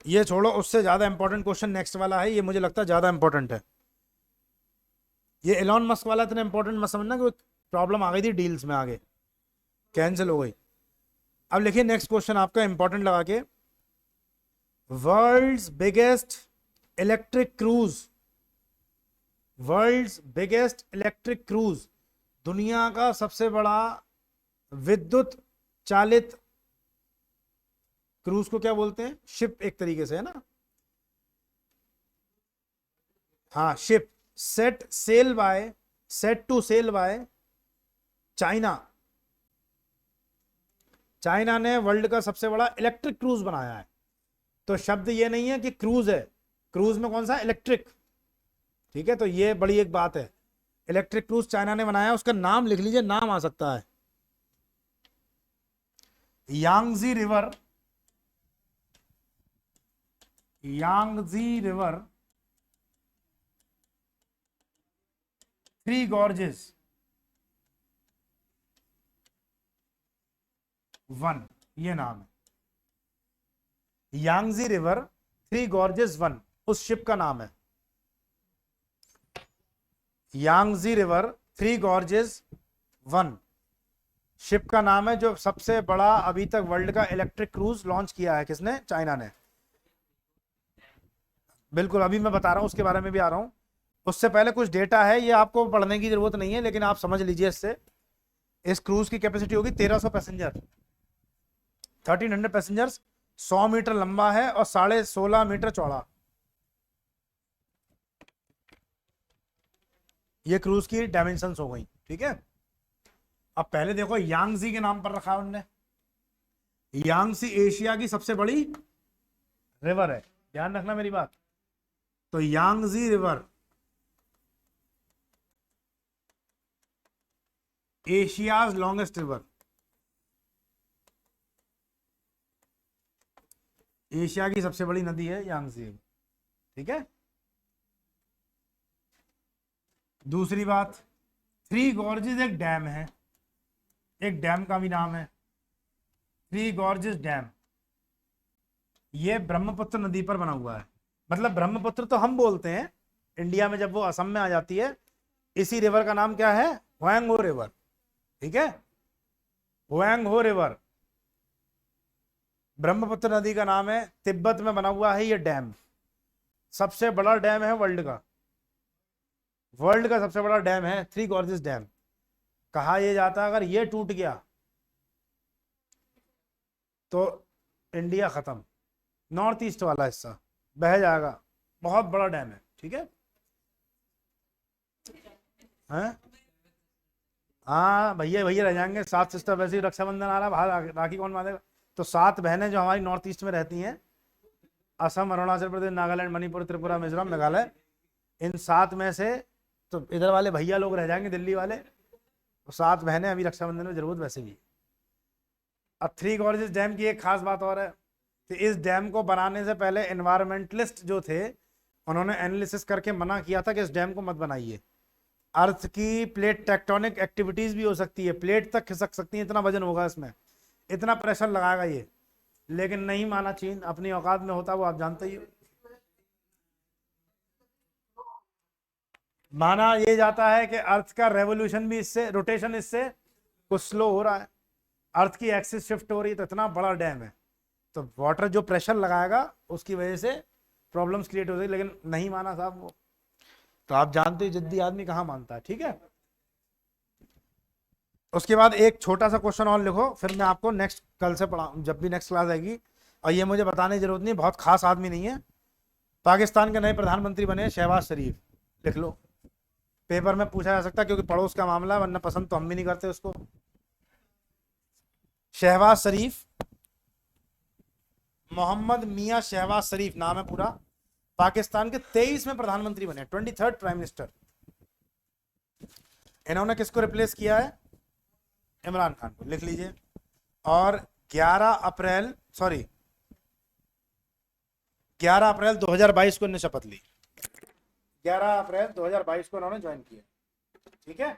ये छोड़ो, उससे ज्यादा इंपॉर्टेंट क्वेश्चन नेक्स्ट वाला है, ये मुझे लगता है ज्यादा इंपॉर्टेंट है। ये एलॉन मस्क वाला इतना इंपॉर्टेंट मत समझना कि प्रॉब्लम आ गई थी डील्स में, आगे कैंसिल हो गई। अब लिखिए नेक्स्ट क्वेश्चन आपका इंपॉर्टेंट लगा के, world's biggest electric cruise, world's biggest electric cruise, दुनिया का सबसे बड़ा विद्युत चालित क्रूज को क्या बोलते हैं? शिप एक तरीके से, है ना? हाँ ship. Set to sail by China. China ने वर्ल्ड का सबसे बड़ा इलेक्ट्रिक क्रूज बनाया है। तो शब्द ये नहीं है कि क्रूज है, क्रूज में कौन सा? इलेक्ट्रिक। ठीक है, तो ये बड़ी एक बात है। इलेक्ट्रिक क्रूज चाइना ने बनाया, उसका नाम लिख लीजिए, नाम आ सकता है Yangtze river, Yangtze river three gorges one, ये नाम है Yangtze river three gorges one, उस शिप का नाम है Yangtze river three gorges one, ship का नाम है, जो सबसे बड़ा अभी तक वर्ल्ड का इलेक्ट्रिक क्रूज लॉन्च किया है। किसने? चाइना ने। बिल्कुल, अभी मैं बता रहा हूं, उसके बारे में भी आ रहा हूं। उससे पहले कुछ डेटा है, ये आपको पढ़ने की जरूरत नहीं है, लेकिन आप समझ लीजिए इससे। इस क्रूज की कैपेसिटी होगी 1300 पैसेंजर, 1300 पैसेंजर्स, 100 मीटर लंबा है और 16.5 मीटर चौड़ा। ये क्रूज की डायमेंशंस हो गई। ठीक है, अब पहले देखो यांगजी के नाम पर रखा है उनने। यांगजी एशिया की सबसे बड़ी रिवर है, ध्यान रखना मेरी बात। तो Yangtze river Asia's longest river, Asia की सबसे बड़ी नदी है यांगजी। ठीक है, दूसरी बात, थ्री गॉर्जेस एक डैम है, एक डैम का भी नाम है थ्री गॉर्जेस डैम। ये ब्रह्मपुत्र नदी पर बना हुआ है। मतलब ब्रह्मपुत्र तो हम बोलते हैं इंडिया में, जब वो असम में आ जाती है, इसी रिवर का नाम क्या है? हुआंग हो रिवर। ठीक है, हुआंग हो रिवर ब्रह्मपुत्र नदी का नाम है। तिब्बत में बना हुआ है ये डैम, सबसे बड़ा डैम है वर्ल्ड का, वर्ल्ड का सबसे बड़ा डैम है थ्री गॉर्जेस डैम। कहा यह जाता है अगर ये टूट गया तो इंडिया खत्म, नॉर्थ ईस्ट वाला हिस्सा बह जाएगा। बहुत बड़ा डैम है। ठीक है, हैं? हाँ भैया भैया रह जाएंगे, 7 सिस्टर। वैसे ही रक्षाबंधन आ रहा है, बाहर राखी कौन बांधेगा? तो 7 बहनें जो हमारी नॉर्थ ईस्ट में रहती हैं, असम, अरुणाचल प्रदेश, नागालैंड, मणिपुर, त्रिपुरा, मिजोरम, मेघालय, इन 7 में से तो इधर वाले भैया लोग रह जाएंगे, दिल्ली वाले, तो 7 बहनें अभी रक्षाबंधन में जरूरत वैसे भी। अब 3 गॉर्जेस डैम की एक खास बात और है कि इस डैम को बनाने से पहले एनवायरमेंटलिस्ट जो थे उन्होंने एनालिसिस करके मना किया था कि इस डैम को मत बनाइए। अर्थ की प्लेट टेक्टोनिक एक्टिविटीज भी हो सकती है, प्लेट तक खिसक सकती है, इतना वजन होगा इसमें, इतना प्रेशर लगाएगा ये, लेकिन नहीं माना चीन, अपनी औकात में होता वो आप जानते ही हो। माना ये जाता है कि अर्थ का रेवोल्यूशन भी इससे, रोटेशन इससे कुछ स्लो हो रहा है, अर्थ की एक्सिस शिफ्ट हो रही है, तो इतना बड़ा डैम है तो वाटर जो प्रेशर लगाएगा उसकी वजह से प्रॉब्लम्स क्रिएट हो जाएगी, लेकिन नहीं माना साहब वो, तो आप जानते हो जिद्दी आदमी कहाँ मानता है। ठीक है, उसके बाद एक छोटा सा क्वेश्चन और लिखो, फिर मैं आपको नेक्स्ट कल से पढ़ा, जब भी नेक्स्ट क्लास आएगी, और ये मुझे बताने की जरूरत नहीं, बहुत खास आदमी नहीं है। पाकिस्तान के नए प्रधानमंत्री बने शहबाज शरीफ, लिख लो, पेपर में पूछा जा सकता है क्योंकि पड़ोस का मामला है, वरना पसंद तो हम भी नहीं करते उसको। शहबाज शरीफ, मोहम्मद मियां शहबाज शरीफ नाम है पूरा, पाकिस्तान के 23वें प्रधानमंत्री बने, 23rd प्राइम मिनिस्टर। इन्होंने किसको रिप्लेस किया है? इमरान खान को, लिख लीजिए। और 11 अप्रैल 2022 को इन्होंने शपथ ली, 11 अप्रैल 2022 को इन्होंने ज्वाइन किया। ठीक है।